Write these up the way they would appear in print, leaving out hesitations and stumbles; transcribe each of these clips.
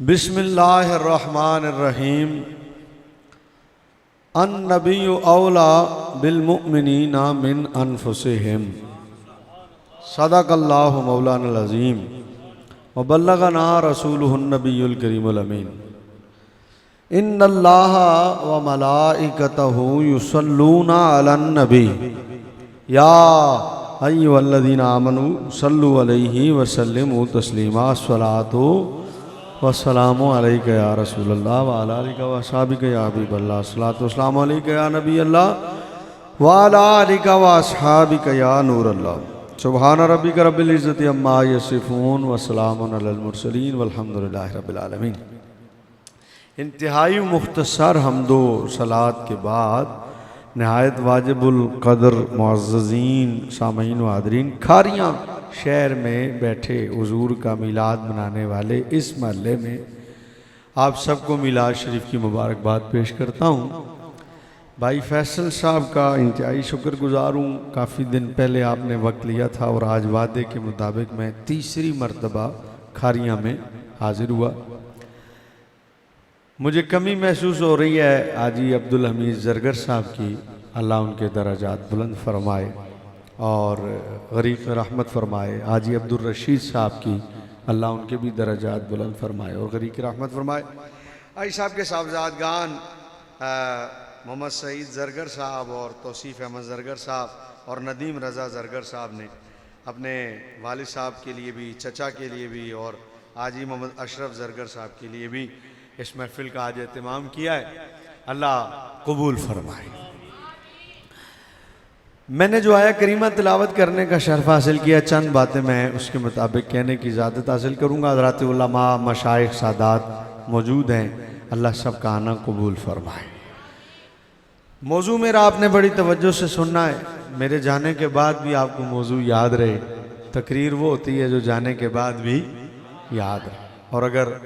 बिस्मिल्लाहिर्रहमानिर्रहीम। अन्नबिय्यु औला बिलमुमिनीना मिन अनफुसिहिम। सदक़ल्लाहु मौलानाल अज़ीम व बल्लगना रसूलुहुन नबियुल करीमुल अमीन। इन्नल्लाहा व मलाइकतहु युसल्लूना अलन नबी या अय्युहल्लज़ीना आमनू सल्लु अलैहि व सल्लिमू तस्लीमा। अस्सलातु वस्सलामु अलैका या रसूलल्लाह व अला आलिका व अस्हाबिका या हबीबल्लाह। अस्सलातु वस्सलामु अलैका या नबी अल्लाह व अला आलिका व अस्हाबिका या नूर अल्लाह। सुब्हान रब्बिका रब्बिल इज़्ज़ति अम्मा यसिफून व सलामुन अलल मुरसलीन वल्हम्दुलिल्लाहि रब्बिल आलमीन। इंतहाई मुख्तसर हम्दो सलात के बाद नहायत वाजिबुल कदर मुअज़्ज़ज़ीन सामीन व हाज़रीन, खारियाँ शहर में बैठे हुजूर का मिलाद मनाने वाले इस महल्ले में आप सबको मिलाद शरीफ की मुबारकबाद पेश करता हूँ। भाई फैसल साहब का इंतहाई शुक्रगुजार हूँ। काफ़ी दिन पहले आपने वक्त लिया था और आज वादे के मुताबिक मैं तीसरी मरतबा खारियाँ में हाजिर हुआ। मुझे कमी महसूस हो रही है हाजी अब्दुल हमीद ज़रगर साहब की, अल्लाह उनके दर्जात बुलंद फरमाए और गरीब रहमत फरमाए। हाजी अब्दुल रशीद साहब की, अल्लाह उनके भी दर्जात बुलंद फरमाए और गरीब रहमत फरमाए। हाजी साहब के साहबजादगान मोहम्मद सईद ज़रगर साहब और तौसीफ़ अहमद ज़रगर साहब और नदीम रज़ा ज़रगर साहब ने अपने वालिद साहब के लिए भी, चचा के लिए भी और हाजी मोहम्मद अशरफ ज़रगर साहब के लिए भी इस महफिल का आज एहतमाम किया है। अल्लाह कबूल फरमाए। मैंने जो आया करीमा तिलावत करने का शर्फ हासिल किया, चंद बातें मैं उसके मुताबिक कहने की इजाज़त हासिल करूँगा। हज़रात उलमा मशाइख सादात मौजूद हैं, अल्लाह सब का आना कबूल फरमाए। मौजू मेरा आपने बड़ी तवज्जो से सुनना है। मेरे जाने के बाद भी आपको मौजू याद रहे। तकरीर वो होती है जो जाने के बाद भी याद रहे, और अगर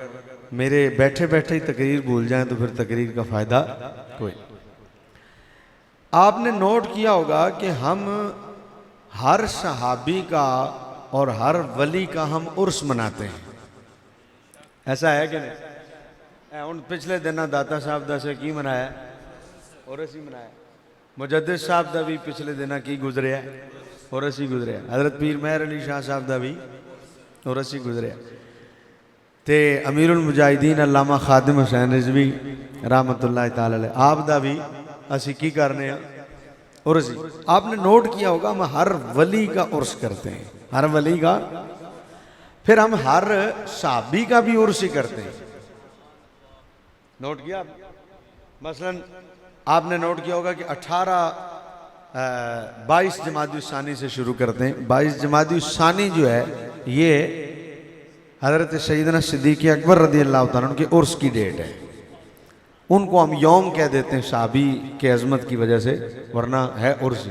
मेरे बैठे बैठे ही तकरीर भूल जाएं तो फिर तकरीर का फ़ायदा कोई। आपने नोट किया होगा कि हम हर सहाबी का और हर वली का हम उर्स मनाते हैं। ऐसा है कि नहीं? उन पिछले दिन दाता साहब दा से की मनाया, उर्स ही मनाया। मुजद्दिद साहब दा भी पिछले दिन की गुजरिया, उर्स ही गुजरिया। हज़रत पीर मेहर अली शाह साहब दा भी उर्स ही गुजरिया। ते अमीरुल मुजाहिदीन अल्लामा खादिम हुसैन रिजवी रहमतुल्लाह ताला अलैह आप दा भी असी की करने उर्स। आपने नोट किया होगा हम हर वली का उर्स करते हैं, हर वली का। फिर हम हर साहबी का भी उर्स ही करते हैं। नोट किया? मसलन आपने नोट किया होगा कि 22 जमादी से शुरू करते हैं। 22 जमादी जो है ये हज़रत सैयदना सिद्दीक़ अकबर रज़ी अल्लाह तआला उनके उर्स की डेट है। उनको हम यौम कह देते हैं साहबी के अज़मत की वजह से, वरना है उर्स।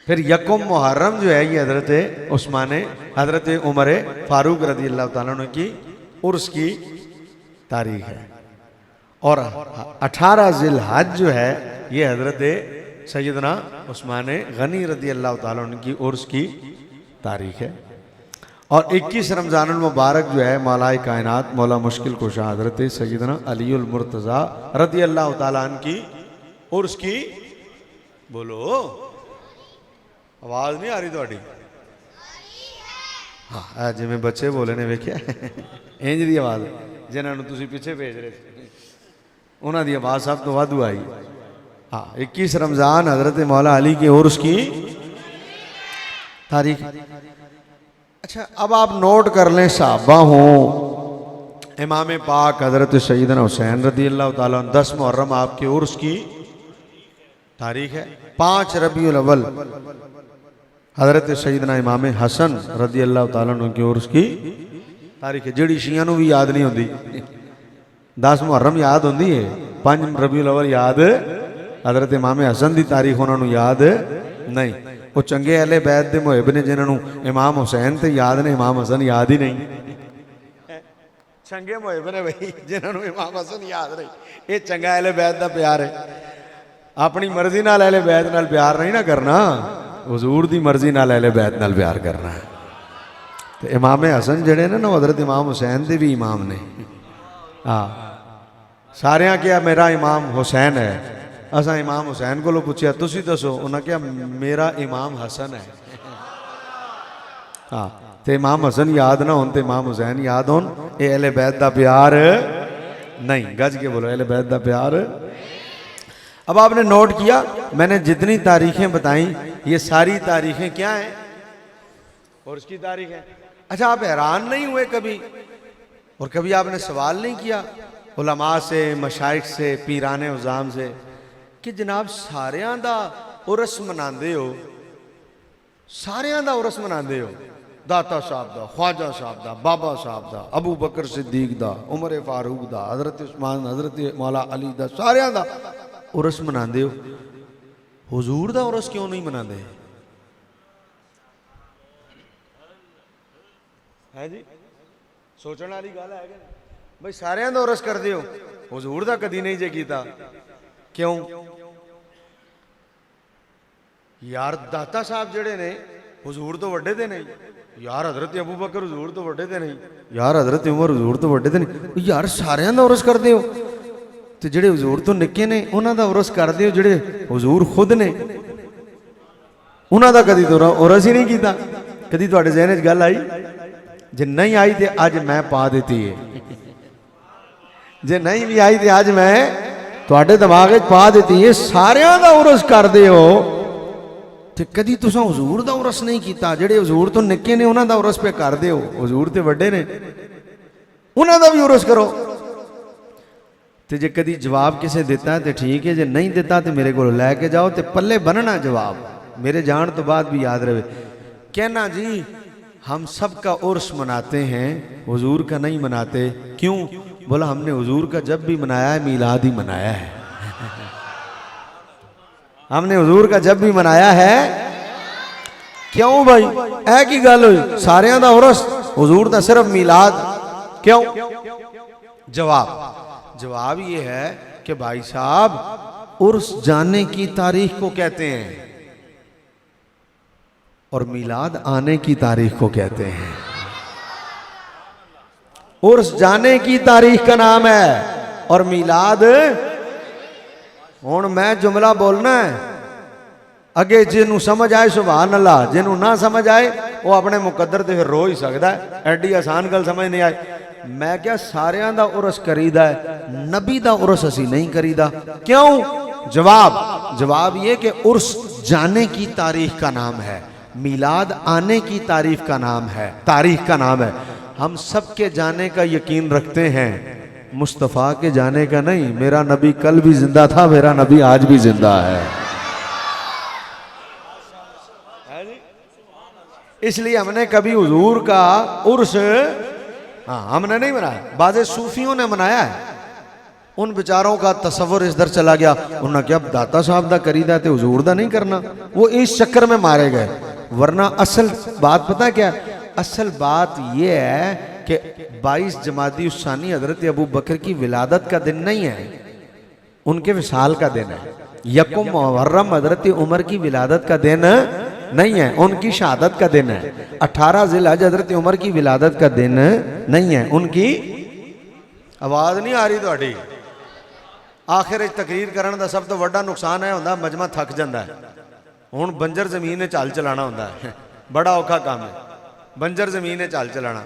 फिर यकुम मुहर्रम जो है ये हज़रत उमर फारूक रज़ी अल्लाह तआला अन्हु की उर्स की तारीख है। और 18 ज़िलहज जो है ये हज़रत सैयदना उस्मान गनी रज़ी अल्लाह तआला अन्हु की उर्स की तारीख है। और 21 रमज़ानुल मुबारक जो है मौलाए कायनात मौला मुश्किल कुशा हज़रत सैयदना अलीउल मुर्तज़ा रज़ी अल्लाह तआला अन्हु की उर्स की। बोलो, आवाज़ नहीं आ रही थोड़ी? हाँ, जिमें बच्चे बोले ने वेख्या इंज दी आवाज़ जिन्होंने तुसी पीछे भेज रहे थे उन्हों की आवाज़ सब तो वाधू आई। हाँ, 21 रमज़ान हज़रत मौला अली के उर्स की तारीख। अच्छा, अब आप नोट कर लें, साहबा हों, इमाम पाक हज़रत सैयदना हुसैन रज़ी अल्लाह तआला 10 मुहर्रम आपके उर्स की तारीख है। 5 रबीउल अव्वल हज़रत सैयदना इमाम हसन रज़ी अल्लाह तआला के उर्स की तारीख है। जिहड़ी शियां नूं भी याद नहीं होंदी। 10 मुहर्रम याद होंदी है, 5 रबीउल अव्वल याद, हज़रत इमाम हसन की तारीख उन्होंने याद नहीं। वो चंगे अहले बैत दे मुहिब ने जिन्होंने इमाम हुसैन तो याद ने, इमाम हसन याद ही नहीं। चंगे मुहिब ने भाई जिन्होंने इमाम हसन याद नहीं। ये चंगा अहले बैत का प्यार है। अपनी मर्जी नाल अहले बैत नाल प्यार नहीं ना करना, हुजूर दी मर्जी नाल अहले बैत नाल प्यार करना है। तो इमाम हसन जड़े ने ना हज़रत इमाम हुसैन के भी इमाम ने। हाँ सारिया क्या मेरा इमाम हुसैन है। असा इमाम हुसैन को पूछया तुसी दसो, उन्हें क्या मेरा इमाम हसन है। हाँ तो इमाम हसन याद ना हो तो इमाम हुसैन याद हो। ये अहले बैत का प्यार नहीं, गज के बोलो अहले बैत का प्यार। अब आपने नोट किया मैंने जितनी तारीखें बताई ये सारी तारीखें क्या हैं और उसकी तारीख है। अच्छा आप हैरान नहीं हुए कभी और कभी आपने सवाल नहीं किया उलमा से, मशाइख से, पीराने उज़ाम से कि जनाब सारियां दा उरस मनांदे हो, सारियां दा उरस मनांदे हो, दाता साहब दा, ख्वाजा साहब दा, बाबा साहब दा, अबू बकर सिद्दीक दा, उमर फारूक दा, हज़रत उस्मान, हज़रत मौला अली दा, सारियां दा उरस मनांदे हो, हुजूर दा उरस क्यों नहीं मनांदे? है जी सोचने वाली गल है भाई। सारियां दा उरस करदे हो, हुजूर दा कदी नहीं जे कीता, क्यों? यार दाता साहब जड़े ने हुजूर तो वड्डे ते नहीं, यार हज़रत अबू बकर हुजूर तो वड्डे ते नहीं, यार हज़रत उमर हुजूर तो वड्डे ते नहीं, यार सारियां दा उरस करदे हो। तो जेडे हुजूर तो निक्के ने उन्हां दा उरस करदे हो, जेडे हुजूर खुद ने उन्हां दा कदी तो उरस ही नहीं कीता। कदी तुहाडे ज़हन च गल आई? जे नहीं आई तो अज मैं पा देती है, जे नहीं भी आई तो अज मैं तुहाडे दिमाग च पा देती है। सारियां दा उरस करदे हो ते कदी तुसां हुजूर दा उरस नहीं कीता। जेडे हुजूर तो निक्के ने उन्हां दा उरस पे करदे हो, हुजूर ते वड्डे ने उन्हां दा भी उरस करो। तो जे कदी जवाब किसे दिता है तो ठीक है, जे नहीं दिता तो मेरे को लैके जाओ तो पल्ले बनना जवाब, मेरे जान तो बाद भी याद रहे। कहना जी हम सब का उर्स मनाते हैं, हुजूर का नहीं मनाते। क्यों? बोला हमने हुजूर का जब भी मनाया है मीलाद ही मनाया है। हमने हुजूर का जब भी मनाया है। क्यों भाई ऐ की गल हुई? सारियां दा उर्स, हुजूर दा सिर्फ मीलाद, क्यों? जवाब ये है कि भाई साहब उर्स जाने की तारीख को कहते हैं और मिलाद आने की तारीख को कहते हैं। उर्स जाने की तारीख का नाम है और मिलाद, हुण मैं जुमला बोलना है, अगे जिन्हों समझ आए सुभान अल्लाह, जिन्हों ना समझ आए वो अपने मुकद्दर ते फिर रो ही सकता है। एडी आसान गल समझ नहीं आई। मैं क्या सारियां दा उरस करीदा है, नबी दा उरस असी नहीं करीदा। क्यों? जवाब ये कि उर्स जाने की तारीख का नाम है, मिलाद आने की तारीख का नाम है। हम सबके जाने का यकीन रखते हैं, मुस्तफ़ा के जाने का नहीं। मेरा नबी कल भी जिंदा था, मेरा नबी आज भी जिंदा है। इसलिए हमने कभी हुजूर का उर्स हमने नहीं मनाया, बाज़े सूफियों ने मनाया है। उन बेचारों का तसव्वुर इस दर चला गया, उन्होंने क्या दाता साहब दा करीदा ते हुजूर दा नहीं करना, वो इस चक्कर में मारे गए। वरना असल बात पता क्या? असल बात यह है कि 22 जमादी उस्सानी हजरत अबू बकर की विलादत का दिन नहीं है, उनके विसाल का दिन है। यकुम मुहर्रम हजरत उमर की विलादत का दिन नहीं है, उनकी शहादत का दिन है। 18 ज़िलहज हजरत उमर की विलादत का दिन नहीं है, उनकी। आवाज नहीं आ रही थोड़ी? आखिर तकरीर करने का सब तो बड़ा नुकसान है होंदा मजमा थक जाता है। हुण बंजर जमीन चल चलाना होंदा है, बड़ा औखा काम है बंजर जमीन चल चलाना।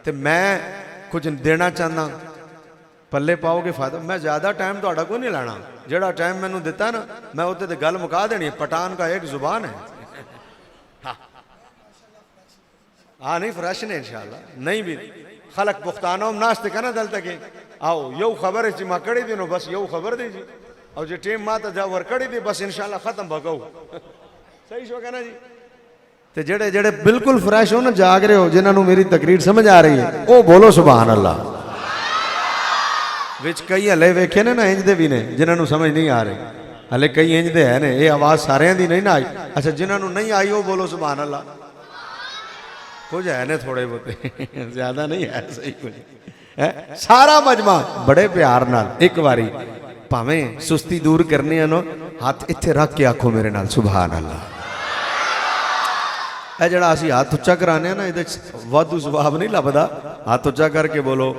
तो मैं कुछ देना चाहता, पल्ले पाओगे फायदा। मैं ज़्यादा टाइम थोड़ा को नहीं लाना, जोड़ा टाइम मैंने दिता ना मैं उत्ते गल मुका देनी है। पठान का एक जुबान है। हाँ नहीं फ्रेश ने इंशाल्लाह नहीं भी खलक पुख्तानो नाश्ते का ना दल तक आओ यो खबर है माँ कड़ी दी नो बस यो खबर दी जी और जो टीम माता जा वर कड़ी दी बस इंशाल्लाह खत्म भगाओ। सही शो कहना जी। तो जेड़े जेड़े बिल्कुल फ्रेश हो ना जाग रहे हो, जिन्होंने मेरी तकरीर समझ आ रही है वो बोलो सुभान अल्लाह। विच कई हले वेखे ने ना इंजदे भी ने जिन्होंने समझ नहीं आ रही, हले कई इंजदे है ने। ये आवाज सारे दी नहीं ना आई। अच्छा जिन्होंने नहीं आई वो बोलो सुभान अल्लाह। कुछ है ने थोड़े बहुते, ज्यादा नहीं है, सही कुछ है। सारा मजमा बड़े प्यार नाल एक बारी भावें सुस्ती दूर करनी है नो, हाथ इत्थे रख के आखो मेरे नाल सुभान अल्लाह। ਇਹ ਜਿਹੜਾ ਅਸੀਂ ਹੱਥ ਉੱਚਾ ਕਰਾਉਂਦੇ ਆ ਨਾ, ਇਹਦੇ 'ਚ ਵਾਧੂ ਸਵਾਬ ਨਹੀਂ ਲੱਭਦਾ। ਹੱਥ ਉੱਚਾ ਕਰਕੇ ਬੋਲੋ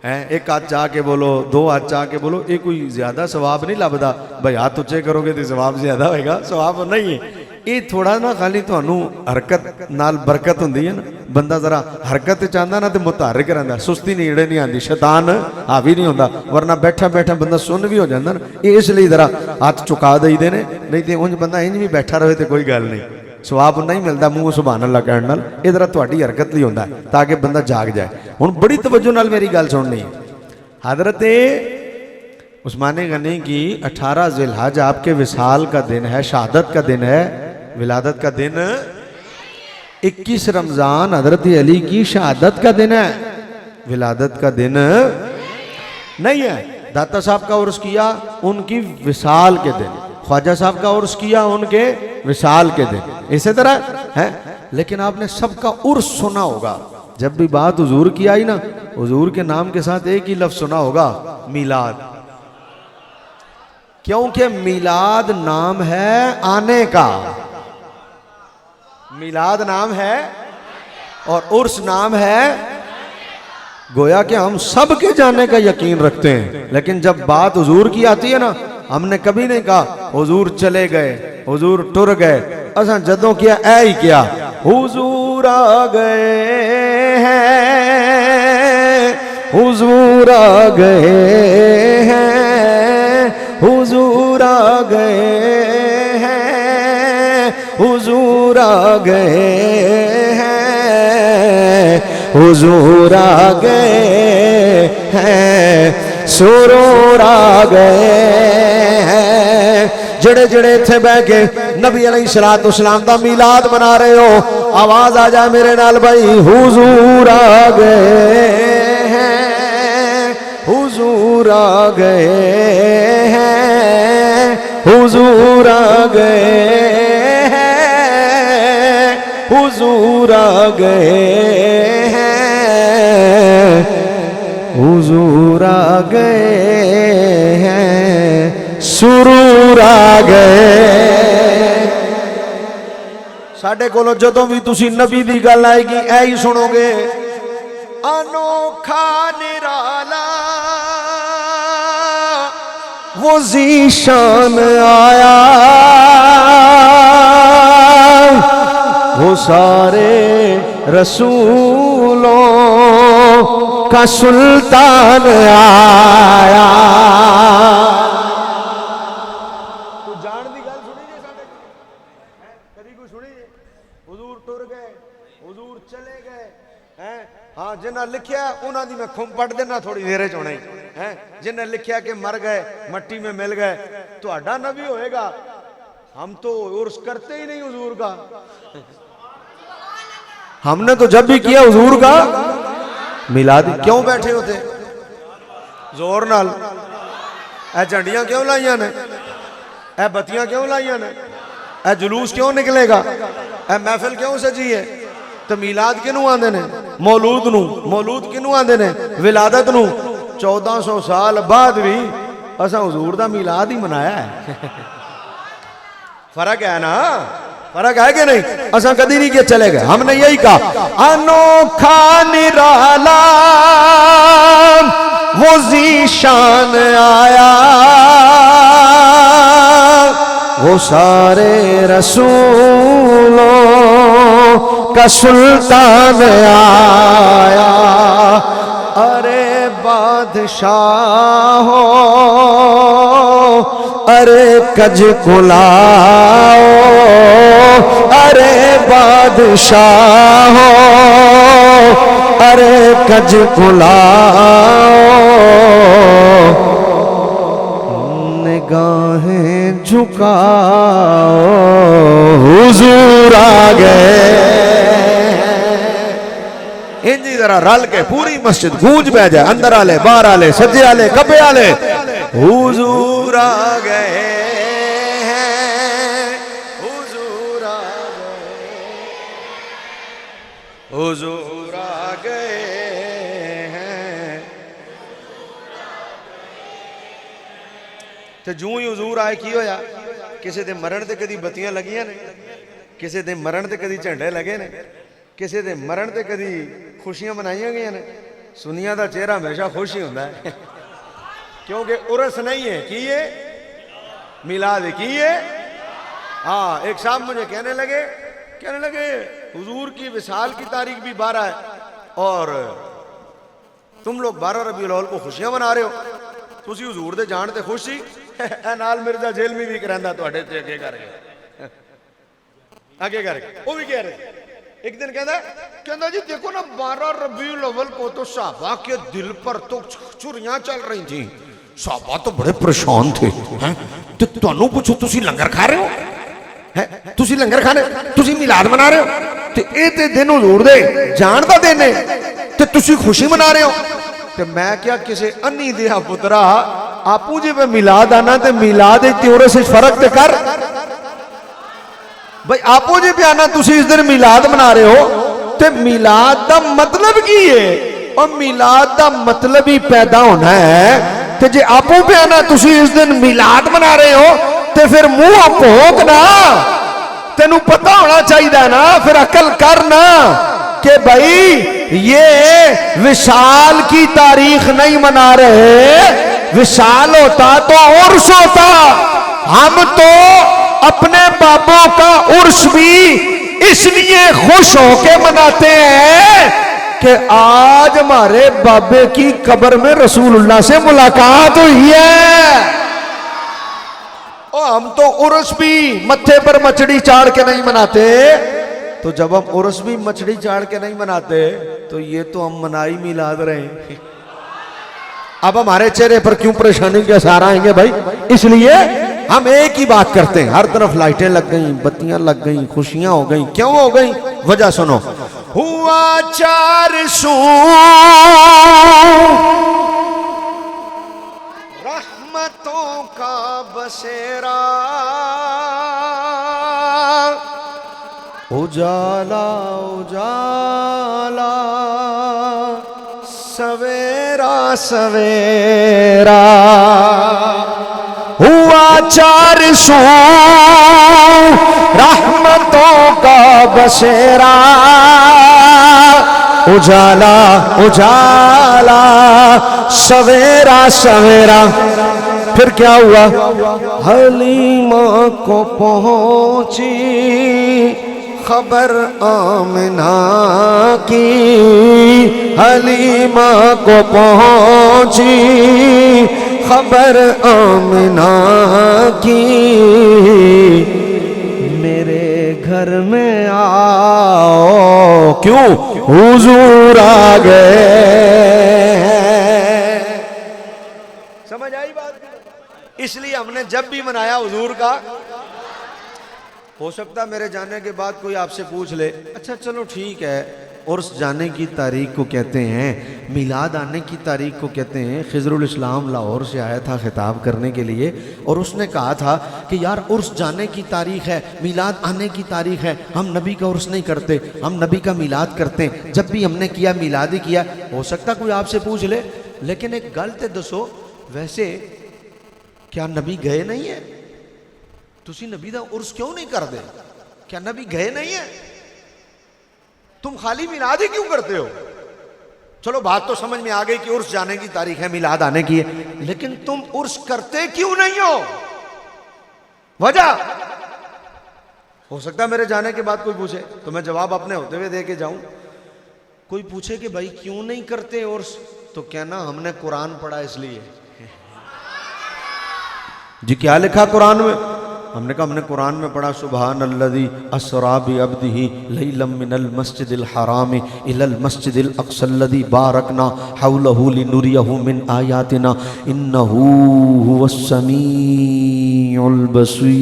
है, एक हाथ चाह के बोलो, दो हाथ चाह के बोलो, ये कोई ज्यादा सवाब नहीं लगता। भाई हाथ उच्चे करोगे तो सवाब ज्यादा होएगा, सवाब नहीं है। ये थोड़ा ना खाली थानू हरकत नाल बरकत होंदी है ना, बंदा जरा हरकत चाहता ना तो मुतहरिक रहता, सुस्ती नेड़े नहीं आती, शैतान हावी नहीं होता, वरना बैठा बैठा बंदा सुन भी हो जाता ना। इसलिए जरा हाथ चुका देते ने, नहीं तो उंज बंदा इंज भी बैठा रहे तो कोई गल नहीं, सवाब नहीं मिलता मूँह सुभान अल्लाह कहने नाल। ये जरा तुहाडी हरकत नहीं होता ताकि बंदा जाग जाए। हुण बड़ी तवज्जो नाल मेरी गल सुननी। हजरत उस्मान गनी की 18 ज़िलहज आपके विसाल का दिन है, शहादत का दिन है, विलादत का दिन। 21 रमज़ान हजरत अली की शहादत का दिन है, विलादत का दिन नहीं है। दाता साहब का उर्स किया उनकी विसाल के दिन, ख्वाजा साहब का उर्स किया उनके विसाल के दिन, इसी तरह है। लेकिन आपने सबका उर्स सुना होगा, जब भी बात हुजूर की आई ना, हुजूर के नाम के साथ एक ही लफ्ज सुना होगा, मीलाद। क्योंकि मीलाद नाम है आने का, मीलाद नाम है और उर्स नाम है। गोया कि हम सब के जाने का यकीन रखते हैं, लेकिन जब बात हुजूर की आती है ना, हमने कभी नहीं कहा हुजूर चले गए, हुजूर टुर गए। असा जदों किया ऐ ही किया, हुजूर आ गए हैं, हुजूर आ गए हैं, हुजूर आ गए हैं, हुजूर आ गए हैं, हुजूर आ गए हैं, सुरूर आ गए हैं। जड़े जड़े इत्थे बह के नबी अलैहिस्सलाम दा मीलाद मना रहे हो, आवाज आ जाए मेरे नाल भाई, हुजूर आ गए हैं, हुजूर आ गए हैं, हुजूर आ गए हैं, हुजूर आ गए हैं, हुजूर आ गए हैं, सुरूर आ गए। साडे कोलों जदों भी तुसी नबी दी गल आएगी ऐ ही सुनोगे, अनोखा निराला वो ज़ीशान आया, वो सारे रसूलों का सुल्तान आया। तू जान दी गल सुनी जे साडे कदी कोई सुनी जे? हुजूर टुर गए, हुजूर चले गए हैं। हाँ, जिन्हें लिखिया उन्होंने दी मैं खुम पढ़ देना थोड़ी देर च होने है। जिन्हें लिखिया कि मर गए, मट्टी में मिल गए, तो आडा नबी होएगा। हम तो उर्स करते ही नहीं हुजूर का, हमने तो जब भी किया हुजूर का मिलाद। क्यों बैठे होते जोर नाल? ए झंडियां क्यों लाइया ने? ए बत्तियां क्यों लाइया ने? ए जुलूस क्यों निकलेगा? ए महफिल क्यों सजी है? तो मिलाद किनू आंदे ने? मौलूद नू। मौलूद किनू आंदे ने? विलादत नू। 1400 साल बाद भी असा हुजूर दा मिलाद ही मनाया है। फर्क है ना? फर्क है कि नहीं? असा कदी नहीं किया चले गए, हमने यही कहा अनोखा निराला वो ज़ीशान आया, वो सारे रसूलों का सुल्तान आया। अरे बादशाह हो, अरे कज कुलाओ, अरे बादशाह हो, अरे कज कुलाओ, निगाहें झुकाओ, हुजूर आ गए। इंजी जरा रल के पूरी मस्जिद गूंज बह जाए, अंदर आले, बाहर आले, सज्जे आले, खब्बे आले, हुजूर आ गए हैं, हुजूर आ गए, हुजूर आ गए हैं। तो जूं ही हुजूर आए की होया? किसी दे मरण ते कदी बत्तियां लगियां ने? किसी के मरण ते कदी झंडे लगे ने, किसी के मरण ते कदी खुशियां मनाई गई ने। सुनिया का चेहरा हमेशा खुश ही होता है क्योंकि उर्स नहीं है कि ये मिलाद की है। हाँ, एक साहब मुझे कहने लगे हुजूर की विसाल की तारीख भी 12 है और तुम लोग 12 रबीउल अव्वल को खुशियां मना रहे हो। तुसी हुजूर दे जान ते खुश ही नाल मिर्जा जेल में भी करांदा तुहाडे ते अगे करके वो भी कह रहे। एक दिन कहता जी देखो ना 12 रबीउल अव्वल को तो साहबा के दिल पर तो छुरियां चल रही थी, साहबा तो बड़े परेशान थे। तो तुहानू पूछो तुसी लंगर खा रहे हो है, तुसी लंगर खाने, तुसी मिलाद मना रहे हो, ते ए ते दिन हुजूर दे जान दा दिन है ते तुसी खुशी मना रहे हो। ते मैं क्या किसी अन्नी दिया पुत्रा आपू जी मैं मिलाद आना ते मिलाद ते उर्स विच फर्क ते कर भाई। आपो जी बयाना तुसी इस दिन मिलाद मना रहे हो ते मिलाद का मतलब की है? और मिलाद का मतलब ही पैदा होना है। ते जे आपो बयाना तुसी इस दिन मिलाद मना रहे हो ते फिर मुंह भोंक ना, तेनू पता होना चाहिए ना, फिर अकल करना कि भाई ये विशाल की तारीख नहीं मना रहे। विशाल होता तो उर्स होता। हम तो अपने बाबों का उर्स भी इसलिए खुश होके मनाते हैं कि आज हमारे बाबे की कब्र में रसूलुल्लाह से मुलाकात हुई है। और हम तो उर्स भी मत्थे पर मछली चाड़ के नहीं मनाते। तो जब हम उर्स भी मछली चाड़ के नहीं मनाते तो ये तो हम मनाई मिलाद रहे हैं। अब हमारे चेहरे पर क्यों परेशानी के असर आएंगे भाई? इसलिए हम एक ही बात करते हैं, हर तरफ लाइटें लग गई, बत्तियां लग गई, खुशियां हो गई। क्यों हो गई? वजह सुनो। हुआ 400 रहमतों का बसेरा, उजाला उजाला सवेरा सवेरा। हुआ 400 रहमतों का बसेरा, उजाला उजाला सवेरा सवेरा। फिर क्या हुआ? हलीमा को पहुंची खबर आमिना की, हलीमा को पहुंची खबर आमिना की, मेरे घर में आओ, क्यों? हुजूर आ गए। समझ आई बात? इसलिए हमने जब भी मनाया हुजूर का। हो सकता मेरे जाने के बाद कोई आपसे पूछ ले, अच्छा चलो ठीक है, उर्स जाने की तारीख को कहते हैं, मिलाद आने की तारीख को कहते हैं। खिजरुल इस्लाम लाहौर से आया था खिताब करने के लिए और उसने कहा था कि यार उर्स जाने की तारीख है, मिलाद आने की तारीख है, हम नबी का उर्स नहीं करते, हम नबी का मिलाद करते हैं। जब भी हमने किया मिलाद ही किया। हो सकता कोई आपसे पूछ ले, लेकिन एक गल ते दसो, वैसे क्या नबी गए नहीं है? तुसी नबी दा उर्स क्यों नहीं कर दे? क्या नबी गए नहीं है? तुम खाली मिलाद ही क्यों करते हो? चलो बात तो समझ में आ गई कि उर्स जाने की तारीख है, मिलाद आने की है, लेकिन तुम उर्स करते क्यों नहीं हो? वजह हो सकता मेरे जाने के बाद कोई पूछे तो मैं जवाब अपने होते हुए दे के जाऊं। कोई पूछे कि भाई क्यों नहीं करते उर्स, तो कहना हमने कुरान पढ़ा इसलिए। जी क्या लिखा कुरान में? हमने कहा हमने कुरान में पढ़ा, सुबहानल्लज़ी अस्रा बिअब्दिही लैलम मिनल मस्जिदिल हराम इलल मस्जिदिल अक़सल्लज़ी बारकना हौलहु लिनुरियहु मिन आयातिना इन्नहु हुवस समीउल बसीर।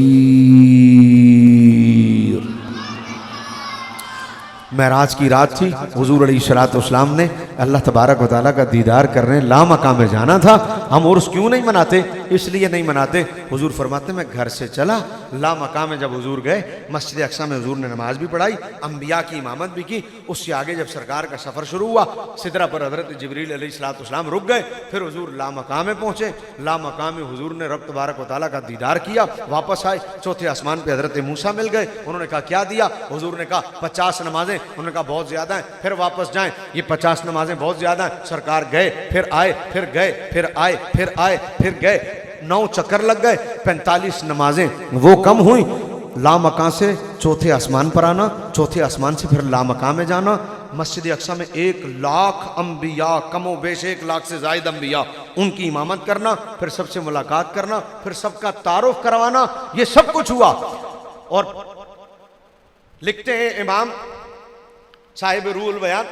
महराज की रात थी, हुजूर अलैहिस्सलाम ने अल्लाह तबारक व तआला का दीदार करने लामकाम में जाना था। हम उर्स क्यों नहीं मनाते? इसलिए नहीं मनाते, हुजूर फरमाते मैं घर से चला, लामकाम में जब हुजूर गए मस्जिद अक्सा में हुजूर ने नमाज भी पढ़ाई, अंबिया की इमामत भी की। उससे आगे जब सरकार का सफ़र शुरू हुआ, सिदरा पर हज़रत जिब्रील अलैहिस्सलाम रुक गए। फिर हुजूर लामकाम में पहुँचे, लामकाम में हुजूर ने रब तबारक व तआला का दीदार किया, वापस आए, चौथे आसमान पर हज़रत मूसा मिल गए। उन्होंने कहा क्या दिया? हुजूर ने कहा 50 नमाजें। उन्होंने कहा बहुत ज़्यादा है, फिर वापस जाएं, ये 50 नमाजें बहुत ज़्यादा हैं। सरकार गए, फिर आए, फिर गए, फिर आए, फिर आए, फिर गए, 9 चक्कर लग गए, 45 नमाजें वो कम हुई। लामकां से चौथे आसमान पर आना, चौथे आसमान से फिर लामकां में जाना। मस्जिद अक्सा में 1 लाख अंबिया, कमो बेश 1 लाख से ज़ायद अंबिया, उनकी इमामत करना, फिर सबसे मुलाकात करना, फिर सबका तारुफ करवाना, ये सब कुछ हुआ। और लिखते हैं इमाम साहिब रूहुल बयान,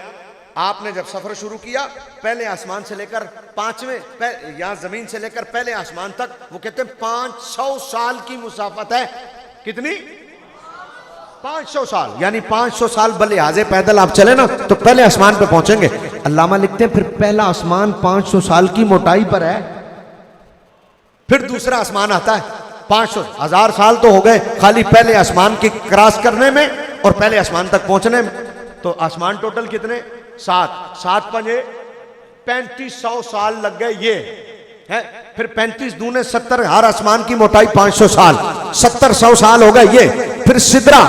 आपने जब सफर शुरू किया, पहले आसमान से लेकर 5वें या जमीन से लेकर पहले आसमान तक, वो कहते हैं 500 साल की मुसाफत है। कितनी? 500 साल, यानी 500 साल बलिहाज़े पैदल आप चले ना तो पहले आसमान पे पहुंचेंगे। अल्लामा लिखते हैं फिर पहला आसमान 500 साल की मोटाई पर है, फिर दूसरा आसमान आता है। 500 1000 साल तो हो गए खाली पहले आसमान के क्रॉस करने में और पहले आसमान तक पहुंचने में। तो आसमान टोटल कितने? 7 पंजे 3500 साल लग गए ये है। फिर 35 दूने 70, हर आसमान की मोटाई 500 साल, 70 साल हो गए ये। फिर सिदरा,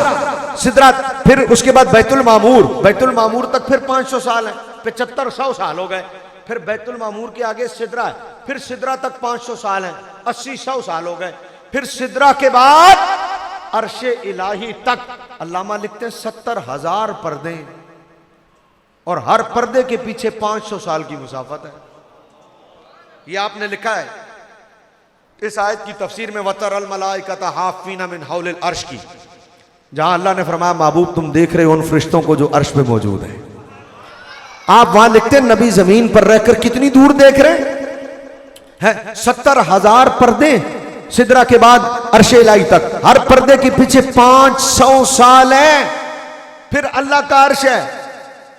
फिर उसके बाद बैतुल मामूर तक फिर 500 साल है, 7500 साल हो गए। फिर बैतुल मामूर के आगे सिदरा है, फिर सिदरा तक 500 साल है, 80 साल हो गए। फिर सिदरा के बाद अर्शे इलाही तक अल्लामा लिखते हैं 70,000 पर्दे, और हर पर्दे के पीछे 500 साल की मुसाफत है। ये आपने लिखा है इस आयत की तफसीर में, वतरल मलाइकता हाफीना मिन हौलिल अर्श की, जहां अल्लाह ने फरमाया महबूब तुम देख रहे हो उन फरिश्तों को जो अर्श पे मौजूद है। आप वहां लिखते हैं नबी जमीन पर रहकर कितनी दूर देख रहे हैं? 70,000 पर्दे सिदरा के बाद अर्शे इलाही तक, हर पर्दे के पीछे 500 साल है। फिर अल्लाह का अर्श है,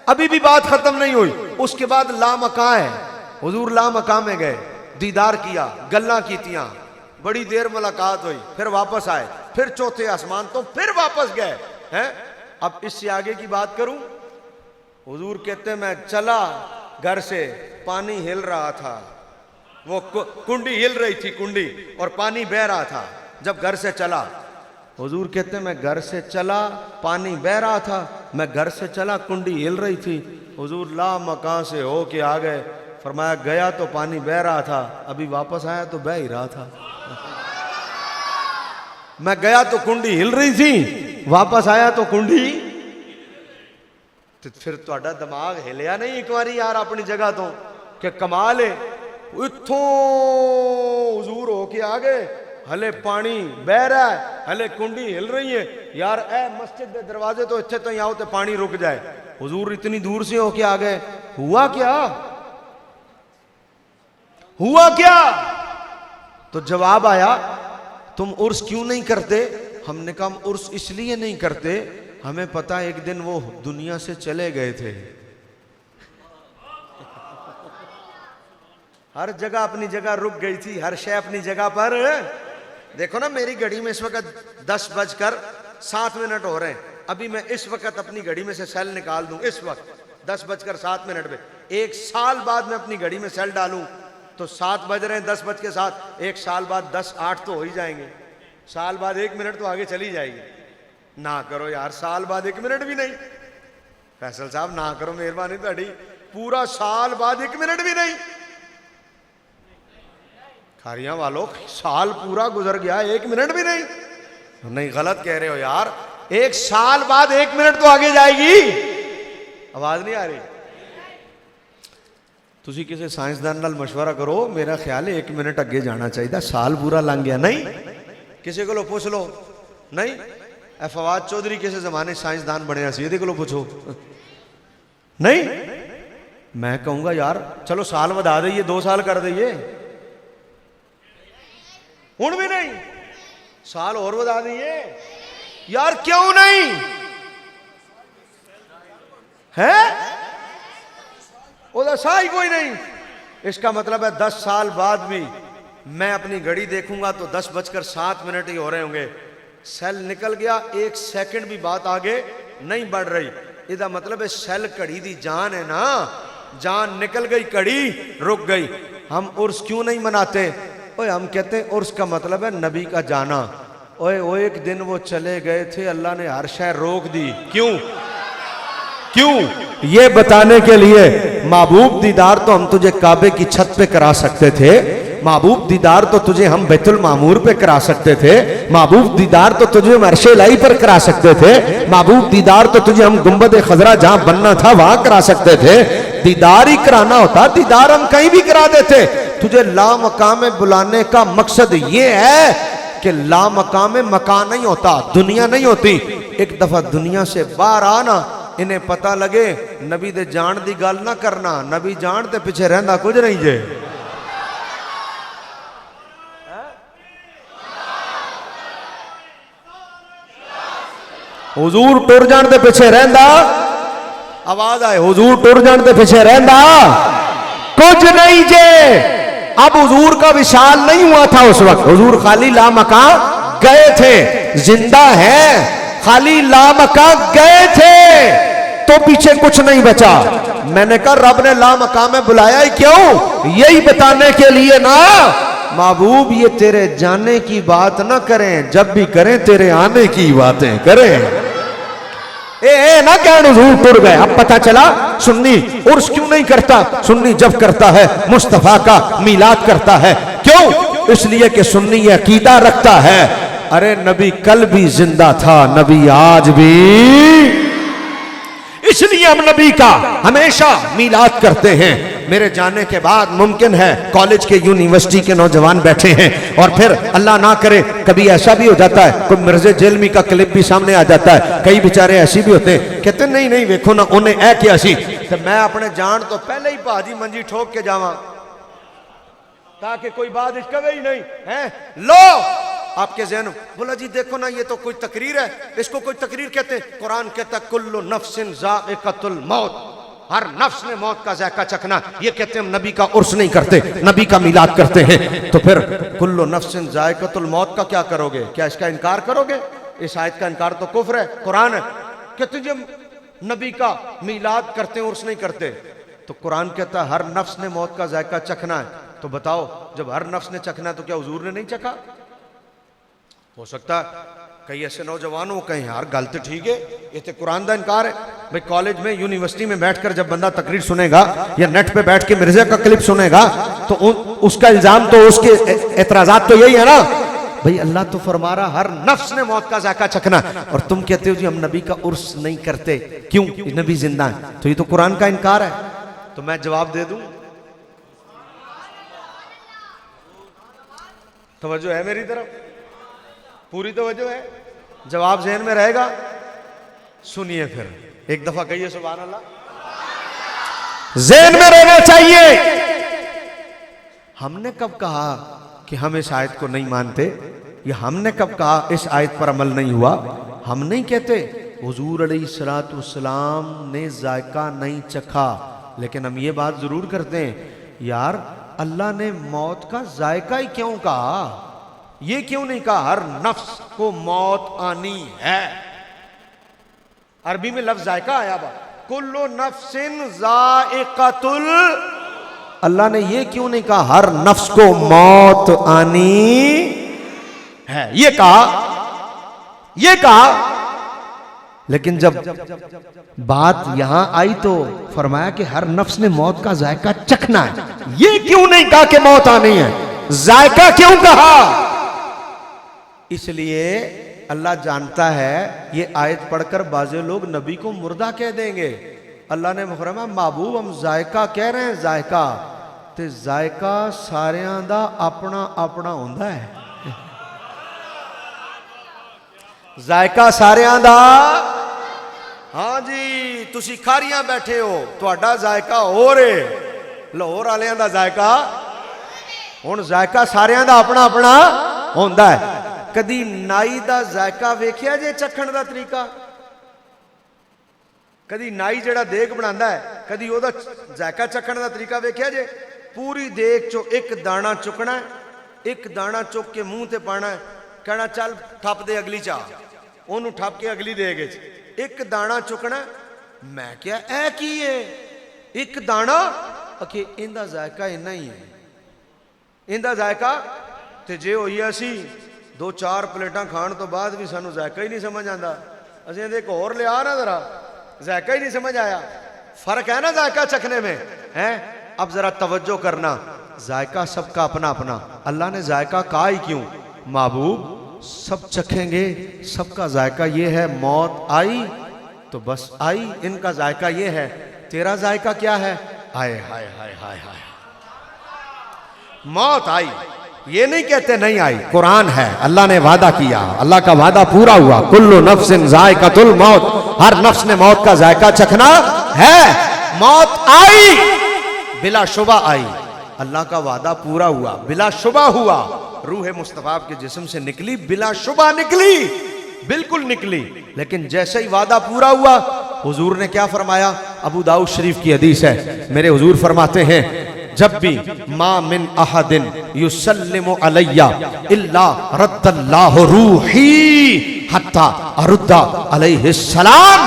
अभी भी बात खत्म नहीं हुई। उसके बाद लामकां है, हुजूर लामकां में गए, दीदार किया, गल्ला कीतियां, बड़ी देर मुलाकात हुई, फिर वापस आए, फिर चौथे आसमान तो फिर वापस गए हैं। अब इससे आगे की बात करूं, हुजूर कहते मैं चला घर से, पानी हिल रहा था, वो कुंडी हिल रही थी कुंडी, और पानी बह रहा था। जब घर से चला, हुजूर कहते मैं घर से चला, पानी बह रहा था, मैं घर से चला, कुंडी हिल रही थी। हुजूर लामकां से हो के आ गए, फरमाया गया तो पानी बह रहा था, अभी वापस आया तो बह ही रहा था। मैं गया तो कुंडी हिल रही थी, वापस आया तो कुंडी, तो फिर तुहाडा दिमाग हिलिया नहीं एक बारी यार अपनी जगह तो कि कमाल है, इत्थों हुजूर होके आ गए, हले पानी बह रहा है, हले कुंडी हिल रही है यार, ए मस्जिद के दरवाजे तो इत्थे तो आओ तो पानी रुक जाए, हुजूर इतनी दूर से होके आ गए, हुआ क्या? हुआ क्या? तो जवाब आया तुम उर्स क्यों नहीं करते? हमने कहा उर्स इसलिए नहीं करते, हमें पता एक दिन वो दुनिया से चले गए थे। हर जगह अपनी जगह रुक गई थी, हर शय अपनी जगह पर। देखो ना मेरी घड़ी में इस वक्त 10:07 हो रहे हैं, अभी मैं इस वक्त अपनी घड़ी में से सेल निकाल दूं, इस वक्त 10:07 पे, 1 साल बाद मैं अपनी घड़ी में सेल डालूं तो 7 बज रहे हैं, 10:07, 1 साल बाद 10:08 तो हो ही जाएंगे, साल बाद 1 मिनट तो आगे चली जाएगी। ना करो यार, साल बाद 1 मिनट भी नहीं, फैसल साहब ना करो मेहरबानी ਤੁਹਾਡੀ, पूरा साल बाद 1 मिनट भी नहीं। खारियां वालों, साल पूरा गुजर गया, 1 मिनट भी नहीं। नहीं गलत कह रहे हो यार, 1 साल बाद 1 मिनट तो आगे जाएगी। आवाज नहीं आ रही? तुसी किसी साइंसदान नाल मशवरा करो, मेरा ख्याल है 1 मिनट अगे जाना चाहिए, साल पूरा लंघ गया। नहीं, किसी को पूछ लो, नहीं फवाद चौधरी किसी जमाने साइंसदान बनया सी, ये को पूछो। नहीं, मैं कहूंगा यार चलो साल बढ़ा दईए, 2 साल कर दईए, हुण भी नहीं, साल और बढ़ा दईए यार, क्यों नहीं? है, उधर सा ही कोई नहीं। इसका मतलब है 10 साल बाद भी मैं अपनी घड़ी देखूंगा तो 10:07 ही हो रहे होंगे। सेल निकल गया, 1 सेकंड भी बात आगे नहीं बढ़ रही। इसका मतलब है सेल घड़ी दी जान है ना, जान निकल गई, घड़ी रुक गई। हम उर्स क्यों नहीं मनाते? ओए हम कहते हैं उर्स का मतलब है नबी का जाना। ओए वो एक दिन वो चले गए थे, अल्लाह ने हर शय रोक दी। क्यों? क्यों? ये बताने के लिए महबूब दीदार तो हम तुझे काबे की छत पे करा सकते थे, महबूब दीदार तो तुझे हम बैतुल मामूर पे करा सकते थे, महबूब दीदार तो तुझे हम अर्शे लाई पर करा सकते थे, महबूब दीदार तो तुझे हम गुंबद खजरा जहां बनना था वहां करा सकते थे। दीदार ही कराना होता, दीदार हम कहीं भी करा देते। तुझे लामकाम बुलाने का मकसद ये है कि लामकाम मकान नहीं होता, दुनिया नहीं होती। एक दफा दुनिया से बाहर आना, इन्हें पता लगे नबी दे जान दी गल ना करना, नबी जान ते पिछे रहंदा कुछ नहीं जे। हुजूर टुर जान दे पिछे रहंदा, आवाज आए, हुजूर टुर जान दे पिछे रहंदा कुछ नहीं जे। अब हुजूर का विशाल नहीं हुआ था उस वक्त, हुजूर खाली लामका गए थे, जिंदा है, खाली लामका गए थे तो पीछे कुछ नहीं बचा। मैंने कहा रब ने लामका में बुलाया ही क्यों? यही बताने के लिए ना, महबूब ये तेरे जाने की बात ना करें, जब भी करें तेरे आने की बातें करें। ना कहन हुजूर टुर गए। अब पता चला सुन्नी उर्स क्यों नहीं करता। सुन्नी जब करता है मुस्तफा का मीलाद करता है। क्यों? इसलिए कि सुन्नी ये अकीदा रखता है, अरे नबी कल भी जिंदा था, नबी आज भी, इसलिए हम नबी का हमेशा मीलाद करते हैं। मेरे जाने के बाद मुमकिन है कॉलेज के यूनिवर्सिटी के नौजवान बैठे हैं और फिर अल्लाह ना करे कभी ऐसा भी हो जाता है, कोई मिर्जे जेलमी का क्लिप भी सामने आ जाता है। कई बेचारे ऐसी भी होते हैं, कहते नहीं नहीं वेखो ना उन्हें ऐ किया सी, तो मैं अपने जान तो पहले ही भाजी मंजी ठोक के जावा ताकि कोई बात कवे ही नहीं है। लो आपके जहन बोला जी देखो ना ये तो कोई तकरीर है, इसको कोई तकरीर कहते हैं। कुरान कहता है कुल्लु नफ्सिन ज़ाइक़तुल मौत, हर नफ्स ने मौत का जायका चखना। ये कहते हैं हम नबी का उर्स नहीं करते, नबी का मिलाद करते हैं। तो फिर कुल्लु नफ्सिन ज़ाइक़तुल मौत का क्या करोगे? क्या इसका इनकार करोगे? इस आयत का इनकार तो कुफ्र है। कुरान है कहते जी हम नबी का मिलाद करते हैं, उर्स नहीं करते। तो कुरान कहता है हर नफ्स ने मौत का जायका चखना है। तो बताओ जब हर नफ्स ने चखना है तो क्या हुजूर ने नहीं चखा? हो सकता है कई ऐसे नौजवानों कहीं यार गल तो ठीक है, ये तो कुरान का इनकार है। भाई कॉलेज में यूनिवर्सिटी में बैठकर जब बंदा तकरीर सुनेगा या नेट पे बैठ के मिर्जा का क्लिप सुनेगा तो उसका इल्जाम तो उसके एतराजात तो यही है ना, भाई अल्लाह तो फरमा रहा हर नफ्स ने मौत का जायका चखना, और तुम कहते हो जी हम नबी का उर्स नहीं करते। क्यों? नबी जिंदा है। तो ये तो कुरान का इनकार है। तो मैं जवाब दे दूं, तवज्जो है मेरी तरफ? पूरी तवज्जो है? जवाब ज़हन में रहेगा? सुनिए फिर एक दफा कहिए सुभान अल्लाह। ज़हन में रहना चाहिए। हमने कब कहा कि हम इस आयत को नहीं मानते, या हमने कब कहा इस आयत पर अमल नहीं हुआ? हम नहीं कहते हुजूर अलैहिस्सलातु वस्सलाम ने जायका नहीं चखा, लेकिन हम ये बात जरूर करते हैं यार अल्लाह ने मौत का जायका ही क्यों कहा? ये क्यों नहीं कहा हर नफ्स को मौत आनी है? अरबी में लफ्ज जायका आया बा, कुल्लु नफ्सिन ज़ाइक़तुल, अल्लाह ने ये क्यों नहीं कहा हर नफ्स को मौत आनी है? ये कहा, लेकिन जब बात यहां आई तो फरमाया कि हर नफ्स ने मौत का जायका चखना है। ये क्यों नहीं कहा कि मौत आनी है? जायका क्यों कहा? इसलिए अल्लाह जानता है ये आयत पढ़कर बाजे लोग नबी को मुर्दा कह देंगे। अल्लाह ने फरमाया महबूब हम जायका कह रहे हैं, जायका ते जायका सारियां दा अपना अपना होंदा है। जायका सारियां दा, हाँ जी तुसी खारियां बैठे हो, तुहाडा जायका हो रे, लाहौर वालियां दा जायका, हुण जायका सारियां दा अपना अपना होंदा है। कदी नाई दा जायका वेखिया जे चखण दा तरीका? कदी नाई जिहड़ा देग बनांदा है कदी ओहदा जायका चखण दा तरीका वेखिया जे? पूरी देग चो एक दाना चुकना है, एक दाना चुक के मूँह ते पाना है, कहना चल ठप दे अगली चाह, ओनू ठप के अगली देग एक दाना चुकना। मैं क्या ऐ की है एक दाना? अखे इनका जायका इन्ना ही है, इनका जायका तो जे होई असी 2-4 प्लेटां खाण तो बाद भी सानू जायका ही नहीं समझ आता, असीं एक होर लिया ना जरा, जायका ही नहीं समझ आया। फर्क है ना जायका चखने में है। अब जरा तवज्जो करना, जायका सबका अपना अपना, अल्लाह ने जायका कहा ही क्यों? महबूब सब चखेंगे, सबका जायका ये है, मौत आई तो बस आई, इनका जायका ये है, तेरा जायका क्या है? हाय हाय हाय हाय हाय, मौत आई, ये नहीं कहते नहीं आई, कुरान है, अल्लाह ने वादा किया, अल्लाह का वादा पूरा हुआ, कुल्लु नफ्सिन जायकातुल मौत, हर नफ्स ने मौत का जायका चखना है। मौत आई, बिला शुबा आई, अल्लाह का वादा पूरा हुआ, बिला शुबा हुआ, रूह मुस्तफा के जिस्म से निकली, बिला शुबा निकली, बिल्कुल निकली। लेकिन जैसे ही वादा पूरा हुआ, हुजूर ने क्या फरमाया? अबू दाऊद शरीफ की हदीस है, मेरे हुजूर फरमाते हैं, जब भी मा मिन अहदिन युसल्लिमु अलैया इल्ला रद्दल्लाहु रूही हत्ता अरुद्दा अलैहि सलाम।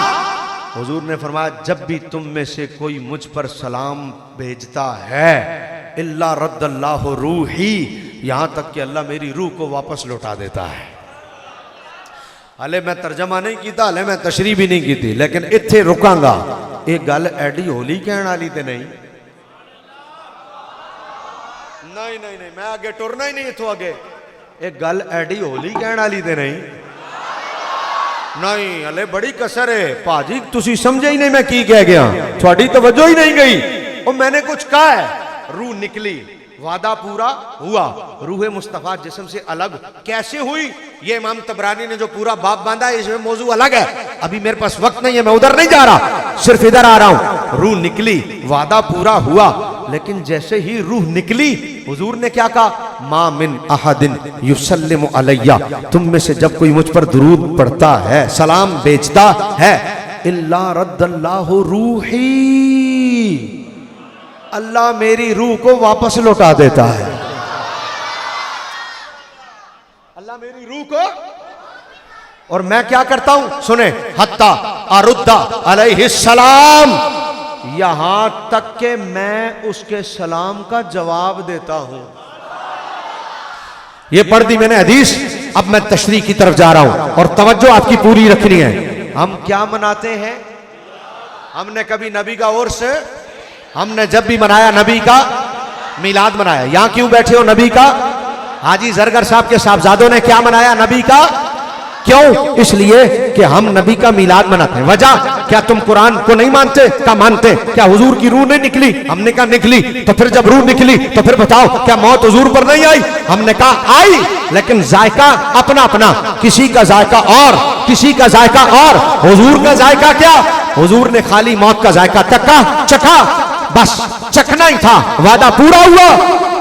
हुजूर ने फरमाया, जब भी तुम में से कोई मुझ पर सलाम भेजता है, इल्ला रद्दल्लाहु रूही, यहां तक कि अल्लाह मेरी रूह को वापस लौटा देता है। हले मैं तर्जमा नहीं किया, हले मैं तशरीह भी नहीं की थी, लेकिन इत्थे रुकांगा। एक गल एडी होली कहने वाली तो नहीं, नहीं नहीं नहीं, मैं आगे टुरना ही नहीं इथों आगे। एक गल एडी होली कहने वाली तो नहीं, नहीं हले बड़ी कसर है भाजी, तुसी समझे ही नहीं मैं की कह गया, थोड़ी तवज्जो ही नहीं गई। और मैंने कुछ कहा है, रूह निकली, वादा पूरा हुआ, रूह मुस्तफा जिस्म से अलग कैसे हुई? ये इमाम तबरानी ने जो पूरा बाब बांधा है, इसमें मौजू अलग है, अभी मेरे पास वक्त नहीं है, मैं उधर नहीं जा रहा, सिर्फ इधर आ रहा हूं। रूह निकली, वादा पूरा हुआ, लेकिन जैसे ही रूह निकली, हुजूर ने क्या कहा? मा मिन अहदिन युसल्लिमु अलैया, तुम में से जब कोई मुझ पर दुरूद पढ़ता है, सलाम भेजता है, इल्ला रद्दल्लाहु रूही, अल्लाह मेरी रूह को वापस लौटा देता है, अल्लाह मेरी रूह को। और मैं क्या करता हूं? सुने, हत्ता अरुद्दा अलैहि सलाम, यहां तक के मैं उसके सलाम का जवाब देता हूं। ये पढ़ दी मैंने हदीस, अब मैं तशरीह की तरफ जा रहा हूं और तवज्जो आपकी पूरी रखनी है। हम क्या मनाते हैं? हमने कभी नबी का उर्स, हमने जब भी मनाया नबी का मिलाद मनाया। यहां क्यों बैठे हो? नबी का। हाजी जरगर साहब के साहबजादों ने क्या मनाया? नबी का। क्यों? इसलिए कि हम नबी का मिलाद मनाते हैं। वजह क्या? तुम कुरान को नहीं मानते? क्या मानते? क्या हुजूर की रूह नहीं निकली? हमने कहा निकली। तो फिर जब रूह निकली तो फिर बताओ क्या मौत हुजूर पर नहीं आई? हमने कहा आई, लेकिन जायका अपना अपना, किसी का जायका और किसी का जायका और। हुजूर का जायका क्या? हुजूर ने खाली मौत का जायका चखा, बस चखना ही था, वादा पूरा हुआ।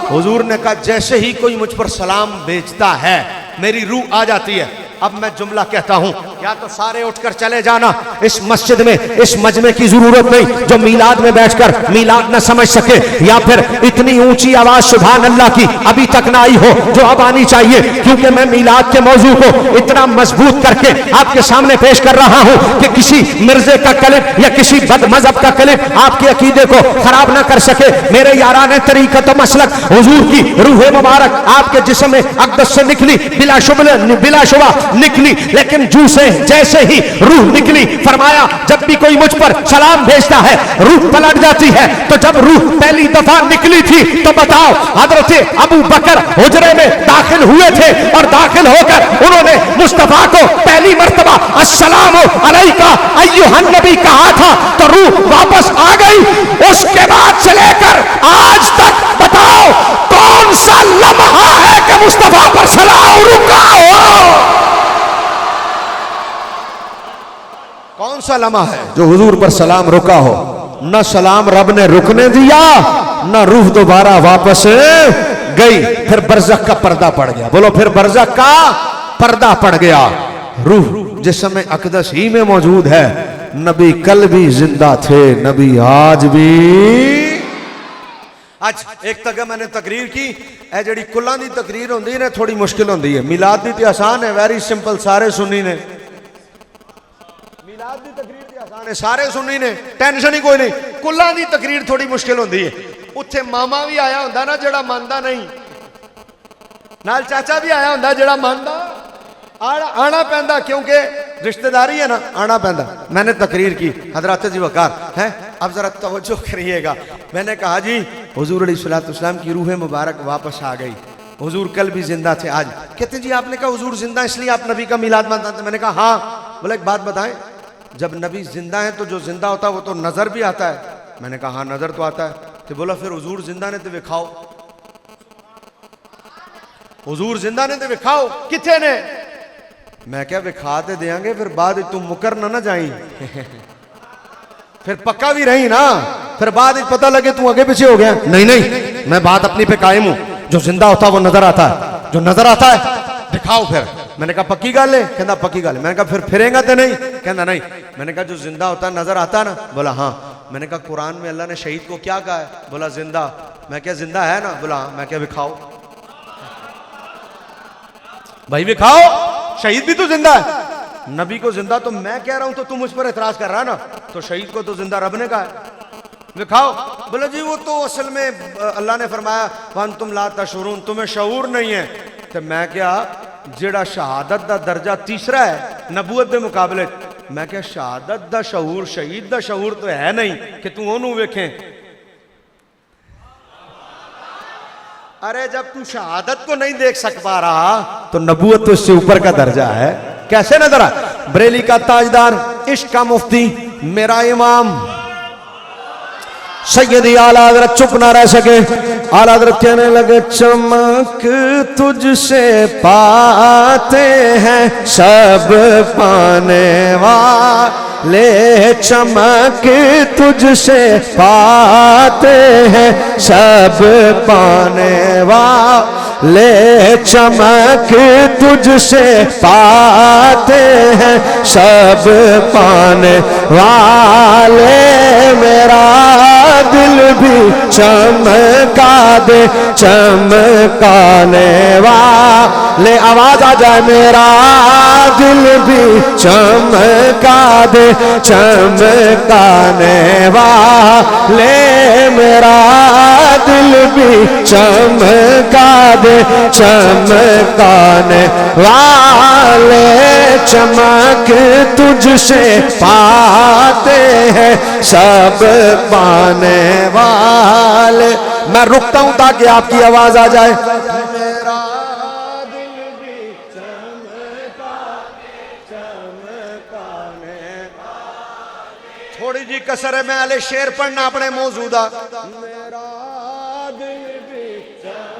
हुजूर ने कहा जैसे ही कोई मुझ पर सलाम भेजता है मेरी रूह आ जाती है। अब मैं जुमला कहता हूं, या तो सारे उठकर चले जाना, इस मस्जिद में इस मजमे की जरूरत नहीं जो मीलाद में बैठकर मीलाद न समझ सके, या फिर इतनी ऊंची आवाज सुभान अल्लाह की अभी तक ना आई हो जो अब आनी चाहिए, क्योंकि मैं मीलाद के मौजू को इतना मजबूत करके आपके सामने पेश कर रहा हूं कि किसी मिर्जे का कलिप या किसी बदमजहब का कलिप आपके अकीदे को खराब ना कर सके। मेरे याराने तरीकत व मसलक हुजूर की रूह मुबारक आपके जिस्म में अक़दस से निकली, बिलाशुबा निकली, लेकिन जू से जैसे ही रूह निकली, फरमाया जब भी कोई मुझ पर सलाम भेजता है रूह पलट जाती है। तो जब रूह पहली दफा निकली थी तो बताओ, हजरत अबू बकर हुजरे में दाखिल हुए थे और दाखिल होकर उन्होंने मुस्तफा को पहली मर्तबा अस्सलामु अलैका अय्युहन नबी कहा था तो रूह वापस आ गई। उसके बाद से लेकर आज तक बताओ कौन सा लम्हा है कि मुस्तफा पर सलाम रुका हो? कौन सा लम्हा है जो हुजूर पर सलाम रुका हो? न सलाम रब ने रुकने दिया, न रूह दोबारा वापस गई। फिर बरज़ख का पर्दा पड़ गया। बोलो, फिर बरज़ख का पर्दा पड़ गया। रूह जिस समय अक़दस ही में मौजूद है, नबी कल भी जिंदा थे, नबी आज भी। आज एक तक मैंने तकरीर की, ए जड़ी कुल्लां दी तकरीर होंदी है थोड़ी मुश्किल होंदी है। मिलाद दी ते आसान है, वेरी सिंपल, सारे सुन्नी ने। मिलाद दी तकरीर ते आसान है, सारे सुन्नी ने, टेंशन ही कोई नहीं। कुल्लां दी तकरीर थोड़ी मुश्किल होंदी है। उत्थे मामा भी आया हुंदा ना जेड़ा मनदा नहीं, नाल चाचा भी आया हुंदा जेड़ा मनदा, आना पैंदा, क्योंकि रिश्तेदारी है ना, आना पैंदा। मैंने तकरीर की, हजरत जी वकार है, अब जरा तवज्जो करिएगा। मैंने कहा जी हुजूर अलैहिस्सलाम की रूह मुबारक वापस आ गई, हुजूर कल भी जिंदा थे आज। कहते जी आपने कहा हुजूर जिंदा इसलिए आप नबी का मिलाद मनाते? मैंने कहा हाँ। बोले एक बात बताएं, जब नबी जिंदा है तो जो जिंदा होता है वो तो नजर भी आता है। मैंने कहा हाँ नजर तो आता है। तो बोला फिर हुजूर जिंदा ने तो विखाओ, हुजूर जिंदा ने तो विखाओ, किथे ने? मैं क्या विखा ते देंगे, फिर बाद तुम मुकर ना जाई फिर पक्का भी रही ना, फिर बाद पता लगे तू आगे पीछे हो गया। नहीं नहीं, मैं बात अपनी पे कायम हूं, जो जिंदा होता है वो नजर आता है, जो नजर आता है दिखाओ फिर। मैंने कहा पक्की गल है? कहना पक्की गल है। मैंने कहा फिर फिरेगा तो नहीं? कहना नहीं। मैंने कहा जो जिंदा होता है नजर आता है ना? बोला हाँ। मैंने कहा कुरान में अल्लाह ने शहीद को क्या कहा है? बोला जिंदा। मैं क्या जिंदा है ना? बोला हाँ। मैं क्या विखाओ भाई, विखाओ, शहीद भी तो जिंदा है, नबी को जिंदा तो मैं कह रहा हूं, तो तुम मुझ पर एतराज कर रहा है ना, तो शहीद को तो जिंदा रब ने कहा है, दिखाओ। बोले जी वो तो असल में अल्लाह ने फरमाया वन तुम ला तशऊरून, तुम्हें शऊर नहीं है। तो मैं क्या, जेड़ा शहादत दा दर्जा तीसरा है नबूवत के मुकाबले, मैं क्या शहादत दा शऊर, शहीद दा शऊर तो है नहीं कि तू ओनू वेखें। अरे जब तू शहादत को नहीं देख सक पा रहा तो नबूवत तो इससे ऊपर का दर्जा है। कैसे नजर आ? बरेली का ताजदार, इश्क का मुफ्ती, मेरा इमाम सैयदी आला हज़रत चुप ना रह सके। आला हज़रत कहने लगे चमक तुझसे पाते हैं सब पाने वाले, चमक तुझसे पाते हैं सब पाने वाले, चमक तुझसे पाते हैं सब पाने वाले, मेरा दिल भी चमका दे चमकाने वाले। आवाज आ जाए, मेरा दिल भी चमका दे चमकाने वाले, मेरा दिल भी चमका दे चमकाने वाले, चमक तुझसे पाते हैं सब पाने वाले। मैं रुकता हूं ताकि आपकी आवाज आ जाए। मेरा दिल भी चमकाने, थोड़ी जी कसर है, मैं अले शेर पढ़ना अपने मौजूदा। मेरा दिल भी चमकाने।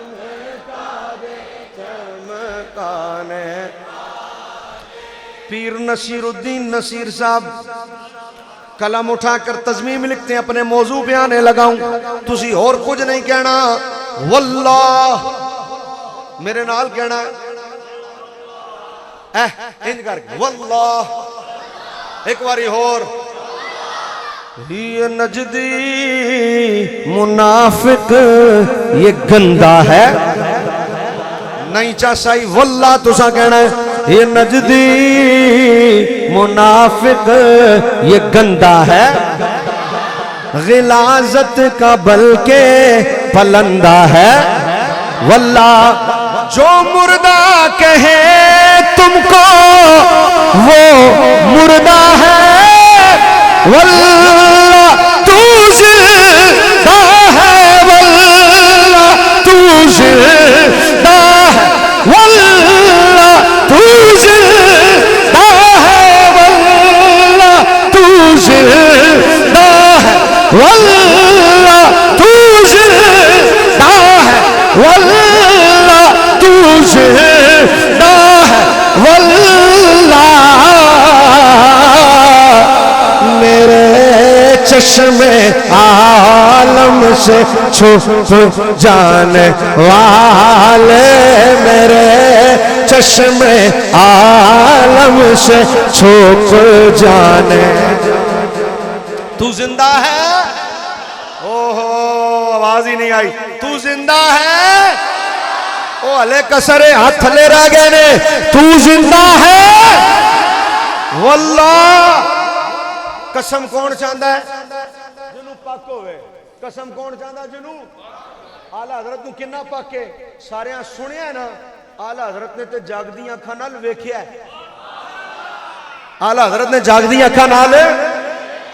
पीर नसीरुद्दीन नसीर साहब कलम उठाकर तज़मीम लिखते हैं, अपने मौजू पे आने लगाऊं, तुसी और कुछ नहीं कहना, वल्लाह मेरे नाल कहना है इंज करके, वल्लाह एक बारी होर। ये नजदी मुनाफिक ये गंदा है, नहीं चासाई वल्लाह तुसा कहना है। ये नजदी मुनाफिक ये गंदा है, गिलाजत का बल्कि पलंदा है, वल्लाह जो मुर्दा कहे तुमको वो मुर्दा है, वल्लाह तू जिंदा है, वल्लाह तू जिंदा है, वल्लाह तू जिंदा है, वल्लाह तू जिंदा है, वल्लाह तू जिंदा है, वल्लाह तू जिंदा है, वल्लाह मेरे चश्मे आलम से छुप जाने वाले, मेरे चश्मे आलम से छुप जाने तू जिंदा है? ओहो आवाज ही नहीं आई। तू जिंदा है? ओ हले कसरे हाथ थले रह गए ने। तू जिंदा है? वल्लाह कसम कौन चाहता है जिन्हों पक होवे? कसम कौन चाहता जिन्हों आला हजरत नूं किन्ना पके सारियां सुनिया ना। आला हजरत ने ते जागदी अखां नाल वेखिया। आला हजरत ने जागदी अखां नाल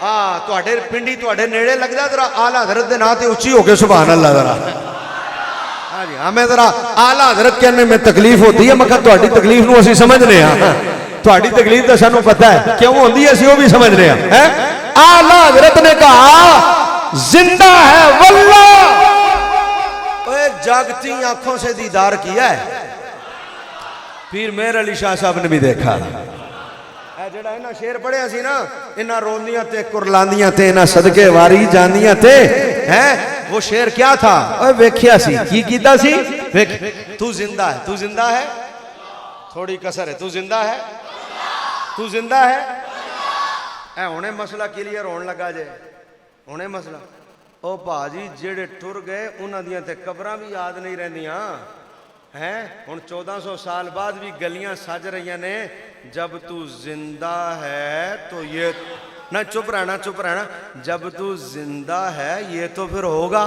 तुहाडे पिंडी तुहाडे नेड़े लगदा जरा आला हजरत दे नाम ते उच्ची होके सुभान अल्लाह जरा। हाँ जी हमें जरा आला हजरत कहने में तकलीफ होती है। मगर तुहाडी तकलीफ नूं असीं समझने हां। तुहाडी तकलीफ तो सानू पता है क्यों होंदी है, असीं वो भी समझने हैं। आला हजरत ने कहा जिंदा है वल्लाह। जागती आंखों से दीदार किया है। पीर मेहर अली शाह साहब ने भी देखा। जेड़ा इन्हां शेर पढ़िया सी ना, इन्हां रोंदियां ते कुरलांदियां ते इन्हां सदके वारी जांदियां ते हैं। वो शेर क्या था? ओए वेखिया सी की कीता सी। तू जिंदा है, तू जिंदा है। थोड़ी कसर है। तू जिंदा है, तू जिंदा है। ए हुणे मसला क्लियर होने लगा जे। हुणे मसला ओ भाजी जेड़े टुर गए उन्हां दियां ते कबरां भी याद नहीं रहिंदियां हैं। हुण 1400 साल बाद भी गलियां सज रही ने। जब तू जिंदा है तो ये ना चुप रहना, चुप रहना। जब तू जिंदा है ये तो फिर होगा।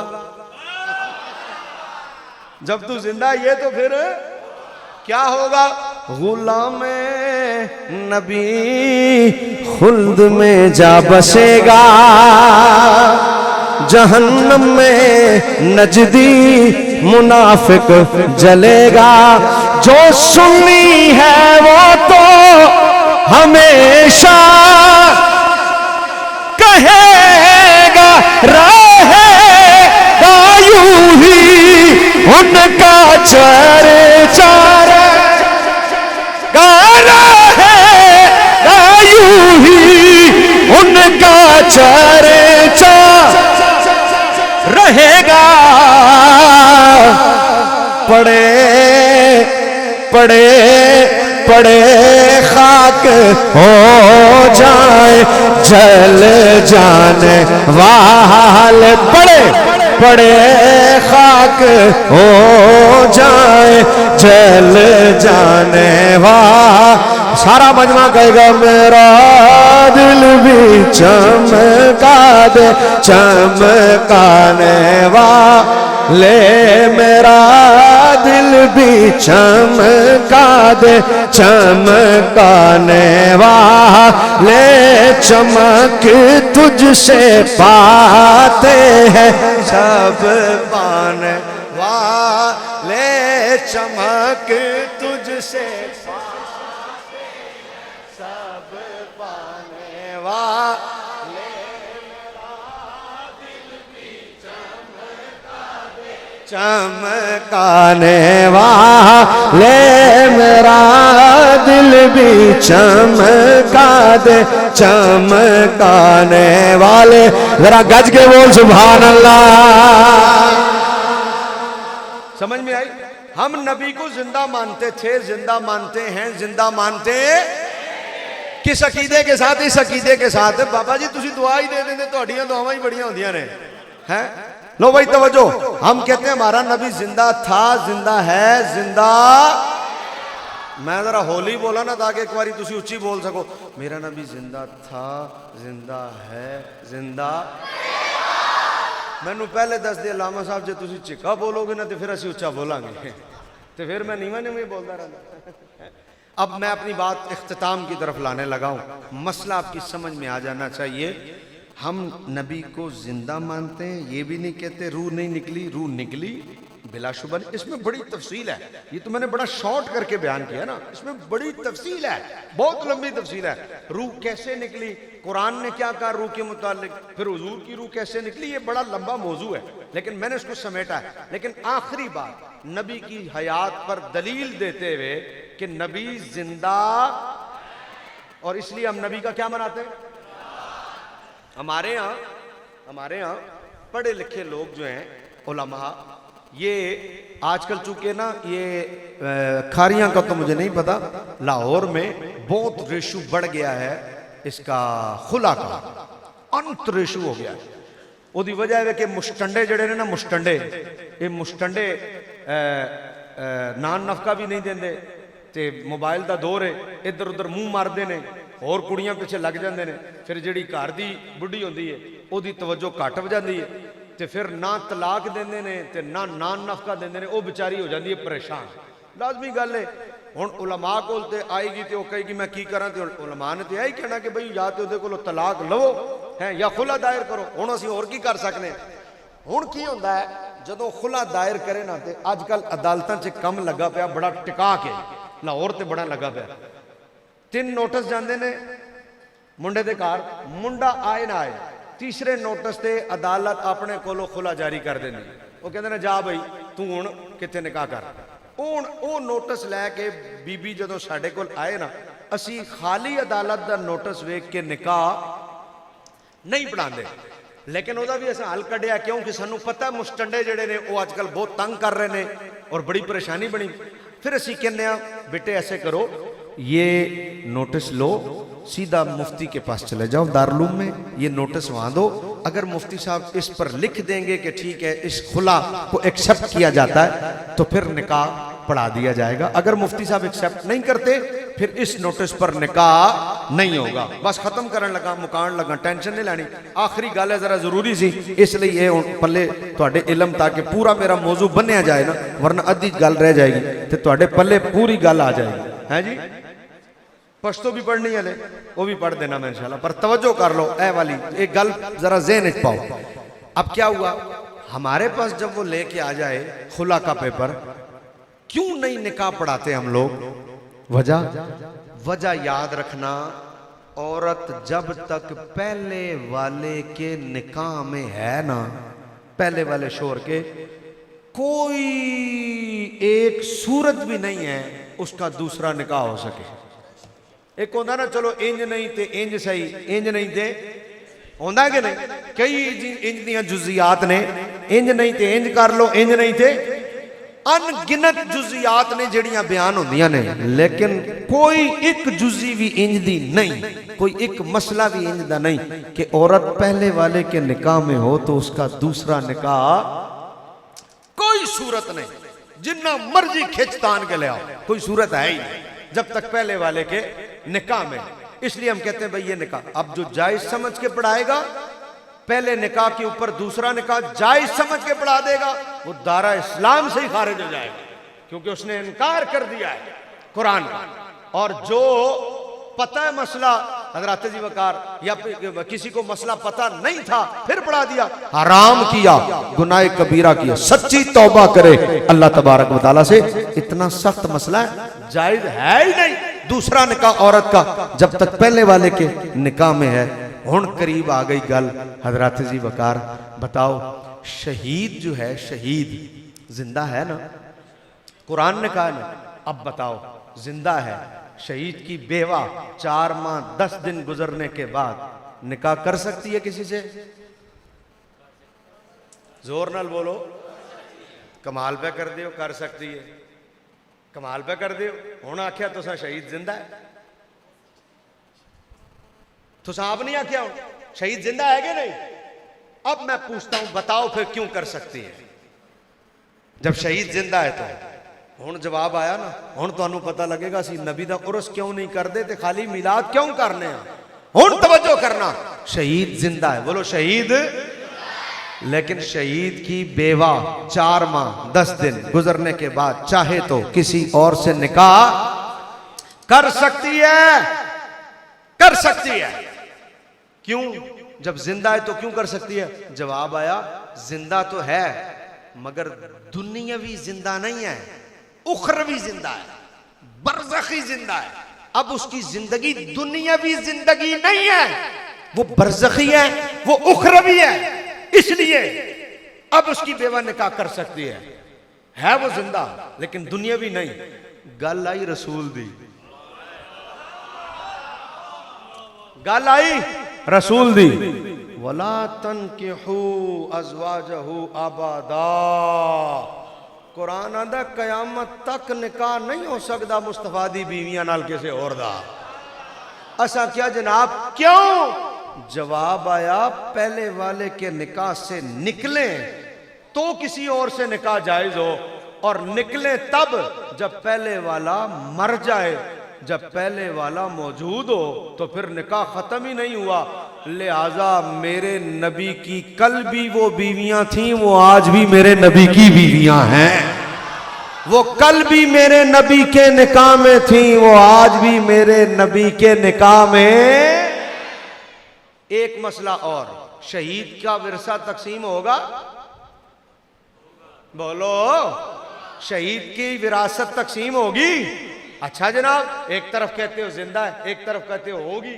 जब तू जिंदा है ये तो फिर क्या होगा? गुलाम नबी खुल्द में जा बसेगा, जहन्नम में नजदी मुनाफिक जलेगा। जो सुन्नी है वो तो हमेशा कहेगा रहेगा यूं ही उनका चर्चा रहेगा यूं ही उनका चर्चा रहेगा। पड़े पड़े पड़े खाक हो जाए जल जाने वाले। पड़े पड़े खाक हो जाए जल जाने वाले। सारा मजमा कहेगा मेरा दिल भी चमका दे चमकाने वाले। मेरा दिल भी चमका दे चमकाने वाले। चमक तुझसे पाते हैं सब पाने वाले। चमक तुझसे सब पाने वाले। चमकाने वाले मेरा दिल भी चमका दे चमकाने वाले। जरा गज के बोल सुभान अल्लाह। समझ में आई? हम नबी को जिंदा मानते थे, जिंदा मानते हैं, जिंदा मानते किस अकीदे के साथ? इस अकीदे के साथ बाबा जी तुसी दुआ ही दे देंगे, तुहाडियां दुआवां ही बड़ियां होंदियां ने हैं। लो भाई तवज्जो, हम कहते हैं हमारा नबी जिंदा था, जिंदा है, जिंदा। मैं जरा होली बोला ना ताकि एक बारी तुसी उच्ची बोल सको। मेरा नबी जिंदा था, जिंदा है, जिंदा। मैनू पहले दस दे लामा साहब जो तुसी चिक्का बोलोगे ना तो फिर असी उच्चा बोलांगे, तो फिर मैं नीवा नीवा बोलता रहता। अब मैं अपनी बात इख्तिताम की तरफ लाने लगा हूं। मसला आपकी समझ में आ जाना चाहिए। हम नबी को जिंदा मानते हैं, ये भी नहीं कहते रूह नहीं निकली, रूह निकली बिलाशुबा। इसमें बड़ी तफसील है, ये तो मैंने बड़ा शॉर्ट करके बयान किया ना, इसमें बड़ी तफसील है, बहुत लंबी तफसील है। रूह कैसे निकली, कुरान ने क्या कहा रूह के मुतालिक, फिर हुजूर की रूह कैसे निकली, ये बड़ा लंबा मौजू है, लेकिन मैंने उसको समेटा है। लेकिन आखिरी बात नबी की हयात पर दलील देते हुए कि नबी जिंदा, और इसलिए हम नबी का क्या मनाते हैं। हमारे यहाँ पढ़े लिखे लोग जो हैं उलमा, ये आजकल चूंकि ना ये खारियां का तो मुझे नहीं पता, लाहौर में बहुत रेशो बढ़ गया है इसका खुला का। अंत रेशू हो गया। ਉਹਦੀ वजह है कि मुस्टंडे जड़े ने ना मुस्टंडे, ये मुस्टंडे नान नफका भी नहीं देंगे तो मोबाइल का दौर है, इधर उधर मूँह मारते हैं, होर कुड़ियां पिछे लग जाते हैं, फिर जी घर की बुढ़ी होती है वही तवज्जो घट हो जाती है, तो फिर ना तलाक देंगे ने तो ना नान नफका देंगे ने, वो बेचारी हो जाती है परेशान। लाजमी गल है हुण उलमा कोल ते आएगी तो कहेगी मैं की करा, तो उलमा ने तो यही कहना कि बई या तो उहदे कोलों तलाक लवो है या खुला दायर करो। हुण असीं होर की कर सकने। हुण की हुंदा है जदों खुला दायर करे ना, तो अजकल अदालतां च कम लगा पिया बड़ा टिका के, लाहौर ते बड़ा लगा पिया। 3 नोटिस जाते ने मुंडे दे घर, मुंडा आए ना आए, तीसरे नोटिस ते अदालत अपने कोलों खुला जारी कर देंदी। वो कहते हैं जा बई तू हुण कित्थे निकाह कर। हुण वो नोटिस लैके बीबी जदों साडे कोल आए ना, असी खाली अदालत का नोटिस वेख के निकाह नहीं पढ़ाते, लेकिन वह भी असा हल कढ़िया, क्योंकि सानू पता मुस्टंडे जड़े ने वो अजकल बहुत तंग कर रहे हैं और बड़ी परेशानी बनी। फिर असी कहने बेटे ऐसे करो, ये नोटिस लो, सीधा मुफ्ती के पास चले जाओ दारुल में, ये नोटिस वहां दो, अगर मुफ्ती साहब इस पर लिख देंगे कि ठीक है इस खुला को एक्सेप्ट किया जाता है तो फिर निकाह पढ़ा दिया जाएगा। अगर मुफ्ती साहब एक्सेप्ट नहीं करते फिर इस नोटिस पर निकाह नहीं होगा। बस खत्म करन लगा, मुकान लगा, टेंशन नहीं लैनी। आखिरी गल है जरा जरूरी सी, इसलिए ये पल्ले तुहाडे इलम ताकि पूरा मेरा मौजू बनया जाए ना, वरना अद्धी गल रह जाएगी तो तुहाडे पल्ले पूरी गल आ जाएगी। है जी पश्तो भी पढ़नी है, वो भी पढ़ देना मैं इंशाल्लाह, पर तवज्जो कर लो ए वाली एक गल जरा ज़हन में पाओ। अब क्या हुआ हमारे पास जब वो लेके आ जाए खुला का पेपर, क्यों नहीं निकाह पढ़ाते हम लोग? वजह याद रखना, औरत जब तक पहले वाले के निकाह में है ना, पहले वाले शोर के, कोई एक सूरत भी नहीं है उसका दूसरा निकाह हो सके। एक होता ना चलो इंज नहीं ते इंज सही, इंज नहीं ते होंदा कि नहीं, कई इंज दियां जुजियात ने, इंज नहीं ते इंज कर लो, इंज नहीं ते अनगिनत जुजियात ने जड़ियां बयान होंदियां ने, लेकिन कोई एक जुजी भी इंज दी नहीं, कोई एक मसला भी इंज दा नहीं कि औरत पहले वाले के निकाह में हो तो उसका दूसरा निकाह, कोई सूरत नहीं, जिन्ना मर्जी खिंचतान के ले आओ, कोई सूरत है ही नहीं जब तक पहले वाले के निकाह में। इसलिए हम कहते हैं भाई ये निकाह अब जो जायज समझ के पढ़ाएगा, पहले निकाह के ऊपर दूसरा निकाह जायज समझ के पढ़ा देगा, वो दारा इस्लाम से ही खारिज हो जाएगा, क्योंकि उसने इनकार कर दिया है कुरान का। और जो पता है मसला हजरत जी वकार या किसी को मसला पता नहीं था फिर पढ़ा दिया, हराम किया, गुनाह कबीरा किया, सच्ची तौबा करे अल्लाह तबारक व तआला से। इतना सख्त मसला है, जायज है ही नहीं दूसरा निकाह औरत का जब तक पहले वाले के निकाह में है। हुण करीब आ गई गल हजरत जी वकार, बताओ शहीद जो है, शहीद जिंदा है ना? कुरान ने कहा ना, अब बताओ जिंदा है, शहीद की बेवा 4 माह 10 दिन गुजरने के बाद निकाह कर सकती है किसी से? जोर नाल बोलो, कमाल पे कर दियो, कर सकती है, कमाल पे कर दियो। हुण आख्या तुसा शहीद जिंदा है, तुसा आप नहीं आख्या शहीद जिंदा है कि नहीं? अब मैं पूछता हूं बताओ फिर क्यों कर सकती है जब शहीद जिंदा है? तो हुण जवाब आया ना, हुण तुहानू पता लगेगा असीं नबी दा उर्स क्यों नहीं करते ते खाली मिलाद क्यों करने। हुण तवज्जो करना, शहीद जिंदा है, बोलो शहीद। लेकिन शहीद की बेवा 4 माह 10 दिन गुजरने के बाद चाहे तो किसी और से निकाह कर सकती है, कर सकती है। क्यों? जब जिंदा है तो क्यों कर सकती है? जवाब आया जिंदा तो है मगर दुनियावी जिंदा नहीं है, उखरवी जिंदा है, बरज़खी जिंदा है। अब उसकी जिंदगी दुनियावी जिंदगी नहीं है, वो बरज़खी है, वो उखरवी है, इसलिए अब उसकी बेवा निकाह कर सकती है वो जिंदा लेकिन दुनियावी नहीं। गल आई रसूल दी, गल आई रसूल दी, वला तनकिहू अज़वाजहू अबदा। कुरान आंदा कयामत तक निकाह नहीं हो सकता मुस्तफा दी बीवियां नाल किसी और दा। असा क्या जनाब क्यों? जवाब आया पहले वाले के निकाह से निकले तो किसी और से निकाह जायज हो, और निकले तब जब पहले वाला मर जाए। जब पहले वाला मौजूद हो तो फिर निकाह खत्म ही नहीं हुआ। लिहाजा मेरे नबी की कल भी वो बीवियां थीं, वो आज भी मेरे नबी की बीवियां हैं। वो कल भी मेरे नबी के निकाह में थी, वो आज भी मेरे नबी के निकाह में। एक मसला और, शहीद का विरसा तकसीम होगा? बोलो, शहीद की विरासत तकसीम होगी? अच्छा जनाब, एक तरफ कहते हो जिंदा है, एक तरफ कहते हो होगी।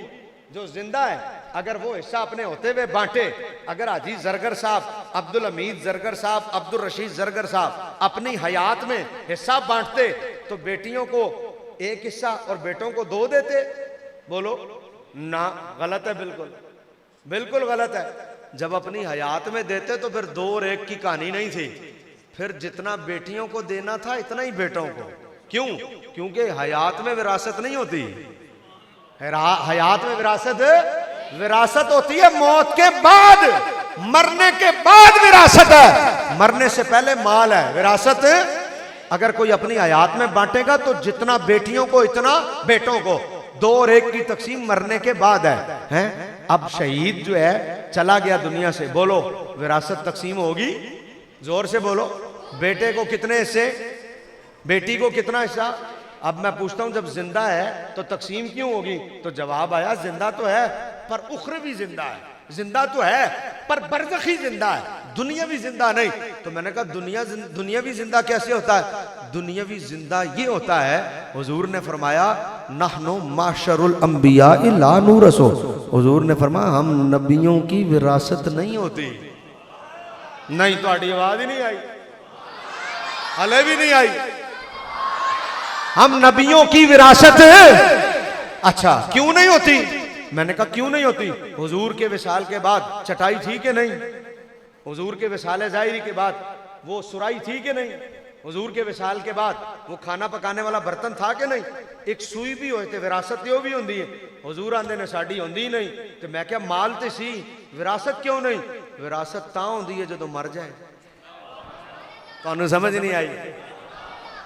जो जिंदा है अगर वो हिस्सा अपने होते हुए बांटे, अगर हाजी जरगर साहब, अब्दुल हमीद जरगर साहब, अब्दुल रशीद जरगर साहब अपनी हयात में हिस्सा बांटते तो बेटियों को एक हिस्सा और बेटों को दो देते? बोलो ना, गलत है, बिल्कुल बिल्कुल गलत है। जब अपनी हयात में देते तो फिर दो और एक की कहानी नहीं थी, फिर जितना बेटियों को देना था इतना ही बेटों को। क्यों? क्योंकि हयात में विरासत नहीं होती। हयात में विरासत होती है मौत के बाद, मरने के बाद विरासत है, मरने से पहले माल है। विरासत अगर कोई अपनी हयात में बांटेगा तो जितना बेटियों को इतना बेटों को, दो और एक की तकसीम मरने के बाद है। अब शहीद जो है चला गया दुनिया से, बोलो विरासत तकसीम होगी? जोर से बोलो। बेटे को कितने हिस्से, बेटी को कितना हिस्सा? अब मैं पूछता हूं जब जिंदा है तो तकसीम क्यों होगी? तो जवाब आया जिंदा तो है पर उखरवी जिंदा है, जिंदा तो है पर बरज़खी जिंदा है, दुनियावी जिंदा नहीं। तो मैंने कहा दुनियावी जिंदा कैसे होता है? दुनियावी जिंदा ये होता है, हुजूर ने फरमाया नहनु माशरुल अंबिया ला नूरसो, हुजूर ने फरमाया हम नबियों की विरासत नहीं होती। नहीं तो आवाज ही नहीं आई, हले भी नहीं आई। हम नबियों की विरासत, अच्छा क्यों नहीं होती? मैंने कहा क्यों नहीं होती? हुजूर के विसाल के बाद चटाई थी कि नहीं? हुजूर के विसाल ज़ाहिरी के बाद वो सुराई थी कि नहीं? हुजूर के विसाल के बाद वो खाना पकाने वाला बर्तन था कि नहीं? एक सूई भी होए ते विरासत यो भी होंदी है। हुजूर आंदे ने साडी होंदी ही नहीं। तो मैं क्या माल ते सी, विरासत क्यों नहीं? विरासत तां होंदी है जदों मर जाए। तुहानू समझ नहीं आई?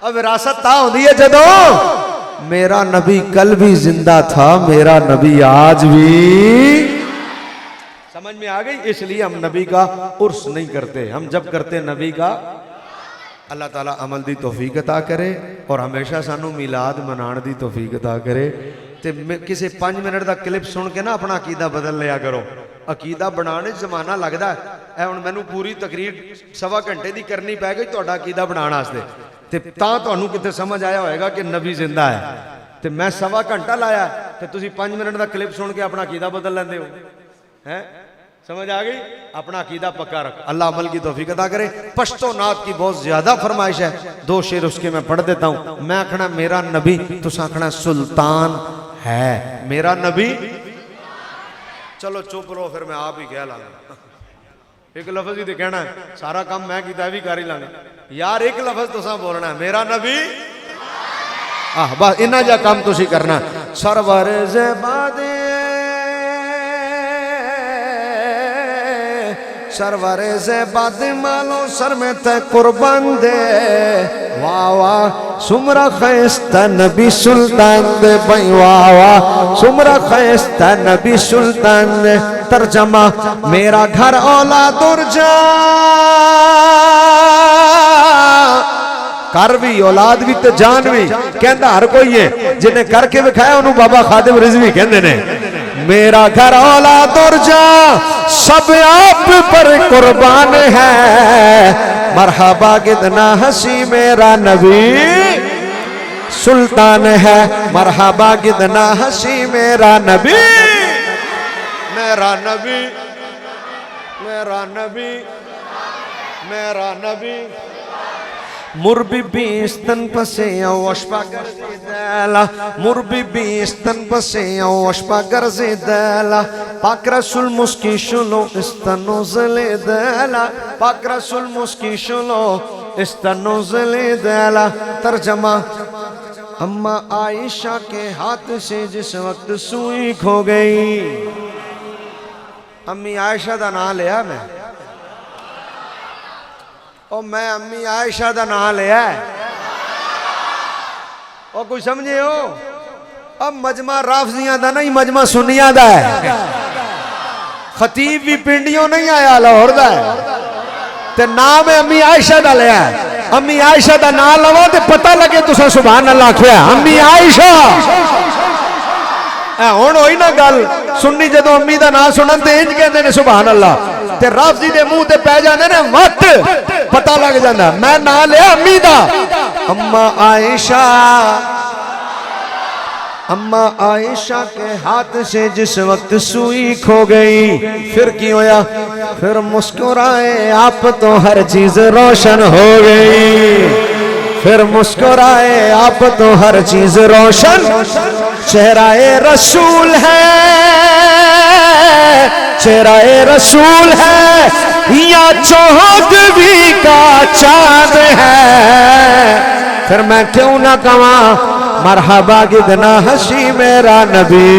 अब विरासत ता होंदी है जदों मेरा नबी कल भी जिंदा था, मेरा नबी आज भी। समझ में आ गई? इसलिए हम नबी का उर्स नहीं करते, हम जब करते नबी का। अल्लाह ताला अमल दी तौफीक अता करे और हमेशा सानू मिलाद मनाण दी तौफीक अता करे। ते किसी 5 मिनट का क्लिप सुन के ना अपना अकीदा बदल लिया करो। अकीदा बनाने जमाना लगता है। हुण मैनू पूरी तकरीर 1.25 घंटे की करनी पै गई तुहाडा अकीदा बनाने वास्ते, ते तां तुहानू किते समझ आया होएगा कि नबी जिंदा है। ते मैं 1.25 घंटा लाया ते तुसीं 5 मिनट का क्लिप सुन के अपना अकीदा बदल लैंदे हो। हैं, समझ आ गई? अपना अकीदा पक्का रख। अल्लाह अमल की तौफीक अता करे। पश्तो नात की बहुत ज्यादा फरमाइश है, 2 शेर उसके मैं पढ़ देता हूं। मैं आखना मेरा नबी, तुसां आखना सुल्तान है। मेरा नबी, चलो चुप रहो फिर मैं आप ही कह लांगा। एक लफ्ज ही तो कहना है, सारा काम मैं किया भी कर ही लांगा। यार एक लफ्ज तुसां बोलना है, मेरा नबी। बस इन्ना जा काम तुसीं करना। सरवर ज़बादे सरवरे से बाद मालो सर में ते कुर्बान दे। वाह वाह सुमरा खैस्ता नबी सुल्तान दे, भाई वाह वाह सुमरा खैस्ता नबी सुल्तान दे। तर्जमा मेरा घर औलाद और जा, कर भी औलाद भी ते जान भी कहता हर कोई है, जिन्हें करके विखाया उन्होंने बाबा खादिम रिजवी कहते ने। मेरा घर औलाद और जा सब आप पर कुर्बान है। मरहबा कितना हंसी मेरा नबी सुल्तान है। मरहबा कितना हंसी मेरा नबी, मेरा नबी, मेरा नबी, मेरा नबी। मुरबी बीस्तन पसे वशपा गर्जिदला, मुरबी बीस्तन पसे वशपा गर्जिदला। पाक रसूल मुस्की शुलो इस्तनो जले दला, पाक रसूल मुस्की शुलो इस्तनो जले दला। तर्जमा अम्मा आयशा के हाथ से जिस वक्त सुई खो गई, अम्मी आयशा का नाम लिया मैं अम्मी आयशा का नाम लिया कोई समझे हो। अब मजमा राफजियां दा नहीं मजमा सुन्नियां दा है। खतीब भी पिंडियों नहीं आया लाहौर दा है ते नाम है अम्मी आयशा दा लिया। अम्मी आयशा दा नाम लवा ते पता लगे तुसा सुभान अल्लाह आखिया अम्मी आयशा। हुण होई ना गल सुन्नी जदों अम्मी दा नाम सुनन ते इंज कहंदे ने सुभान अल्लाह ते राफजी दे मुंह ते पै जांदे ने वत पता लग जांदा। मैं नाम लिया अम्मी दा अम्मा आयशा। अम्मा आयशा के हाथ से जिस वक्त सुई खो गई फिर क्यों होया फिर मुस्कुराए आप तो हर चीज रोशन हो गई। फिर मुस्कुराए आप तो हर चीज रोशन। चेहराए रसूल है चेहराए रसूल है या चौदहवीं का चांद है। फिर मैं क्यों ना कमा मरहबा कितना हसी मेरा नबी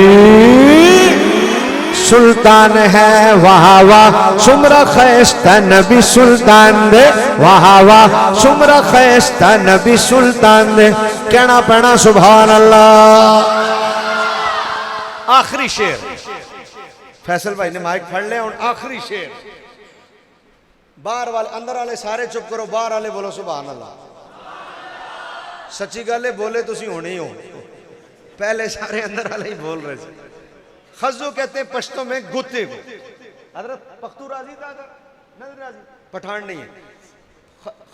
सुल्तान है। वाह वाह सुमरा खैस्ता नबी सुल्तान दे। वाह वाह सुमरा खैस्ता नबी सुल्तान दे। कहना पैना सुभान अल्लाह। आखिरी शेर फैसल भाई ने माइक फड़ लिया। और आखिरी शेर बाहर वाले अंदर वाले सारे चुप करो बाहर वाले बोलो सुभान अल्लाह। सच्ची गल है बोले तुसी होनी हो पहले सारे अंदर वाले ही बोल रहे थे। खजू कहते हैं पश्तो में गुत्ते को। हजरत पख्तू राजी था नहीं राजी पठान नहीं है।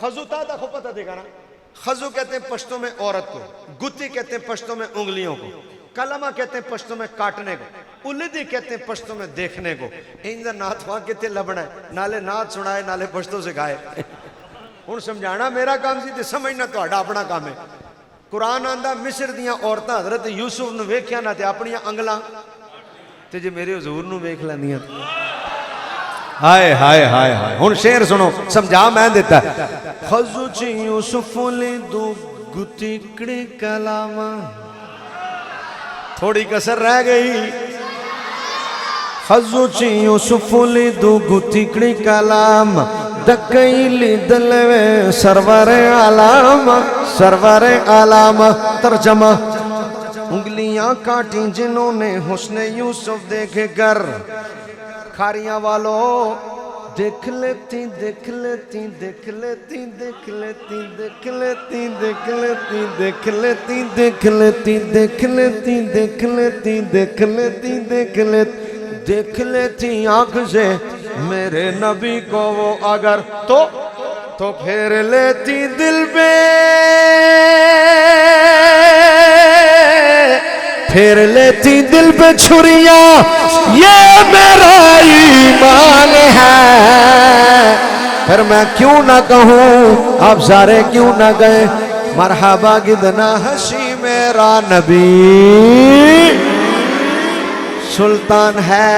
खजू था पता देखा ना। खजू कहते हैं पश्तो में औरत को। गुत्ती कहते हैं पश्तो में उंगलियों को। कलमा कहते हैं पश्तो में काटने को। उलिदी कहते हैं पश्तो में देखने को। इंदर नाथ वहां कितने लबना है नाले नाथ सुनाए नाले पश्तो सिखाए। हुण समझाना मेरा काम सी ते समझना तुहाडा अपना काम है। कुरान आंदा मिस्र दियां औरतां हजरत यूसुफ नूं वेख्या ना ते अपनियां अंगलां ते जे मेरे हुजूर नूं वेख लैंदियां। हाय हाय हाय हाय। हुण शेर सुनो समझा मैं दिता। खजू च यूसुफ ले दो गुतिकड़ी कलामा थोड़ी कसर रह गई। खजू च यूसुफ ले दो गुतिकड़ी कलाम दकैली दलवे सरवर आलाम। तर्जमा उंगलियां काटी जिन्होंने हुस्ने यूसुफ देखे कर। खारियां वालों देख लेती देख लेती देख लेती देख लेती देख लेती देख लेती देख लेती देख लेती देख लेती देख लेती देख लेती देख लेती देख लेती आंख से मेरे नबी को वो अगर तो फेर लेती दिल पे फेर लेती दिल पे छुरिया। ये मेरा ईमान है। फिर मैं क्यों ना कहूँ आप सारे क्यों ना गए मरहबा कितना हसी मेरा नबी सुल्तान है।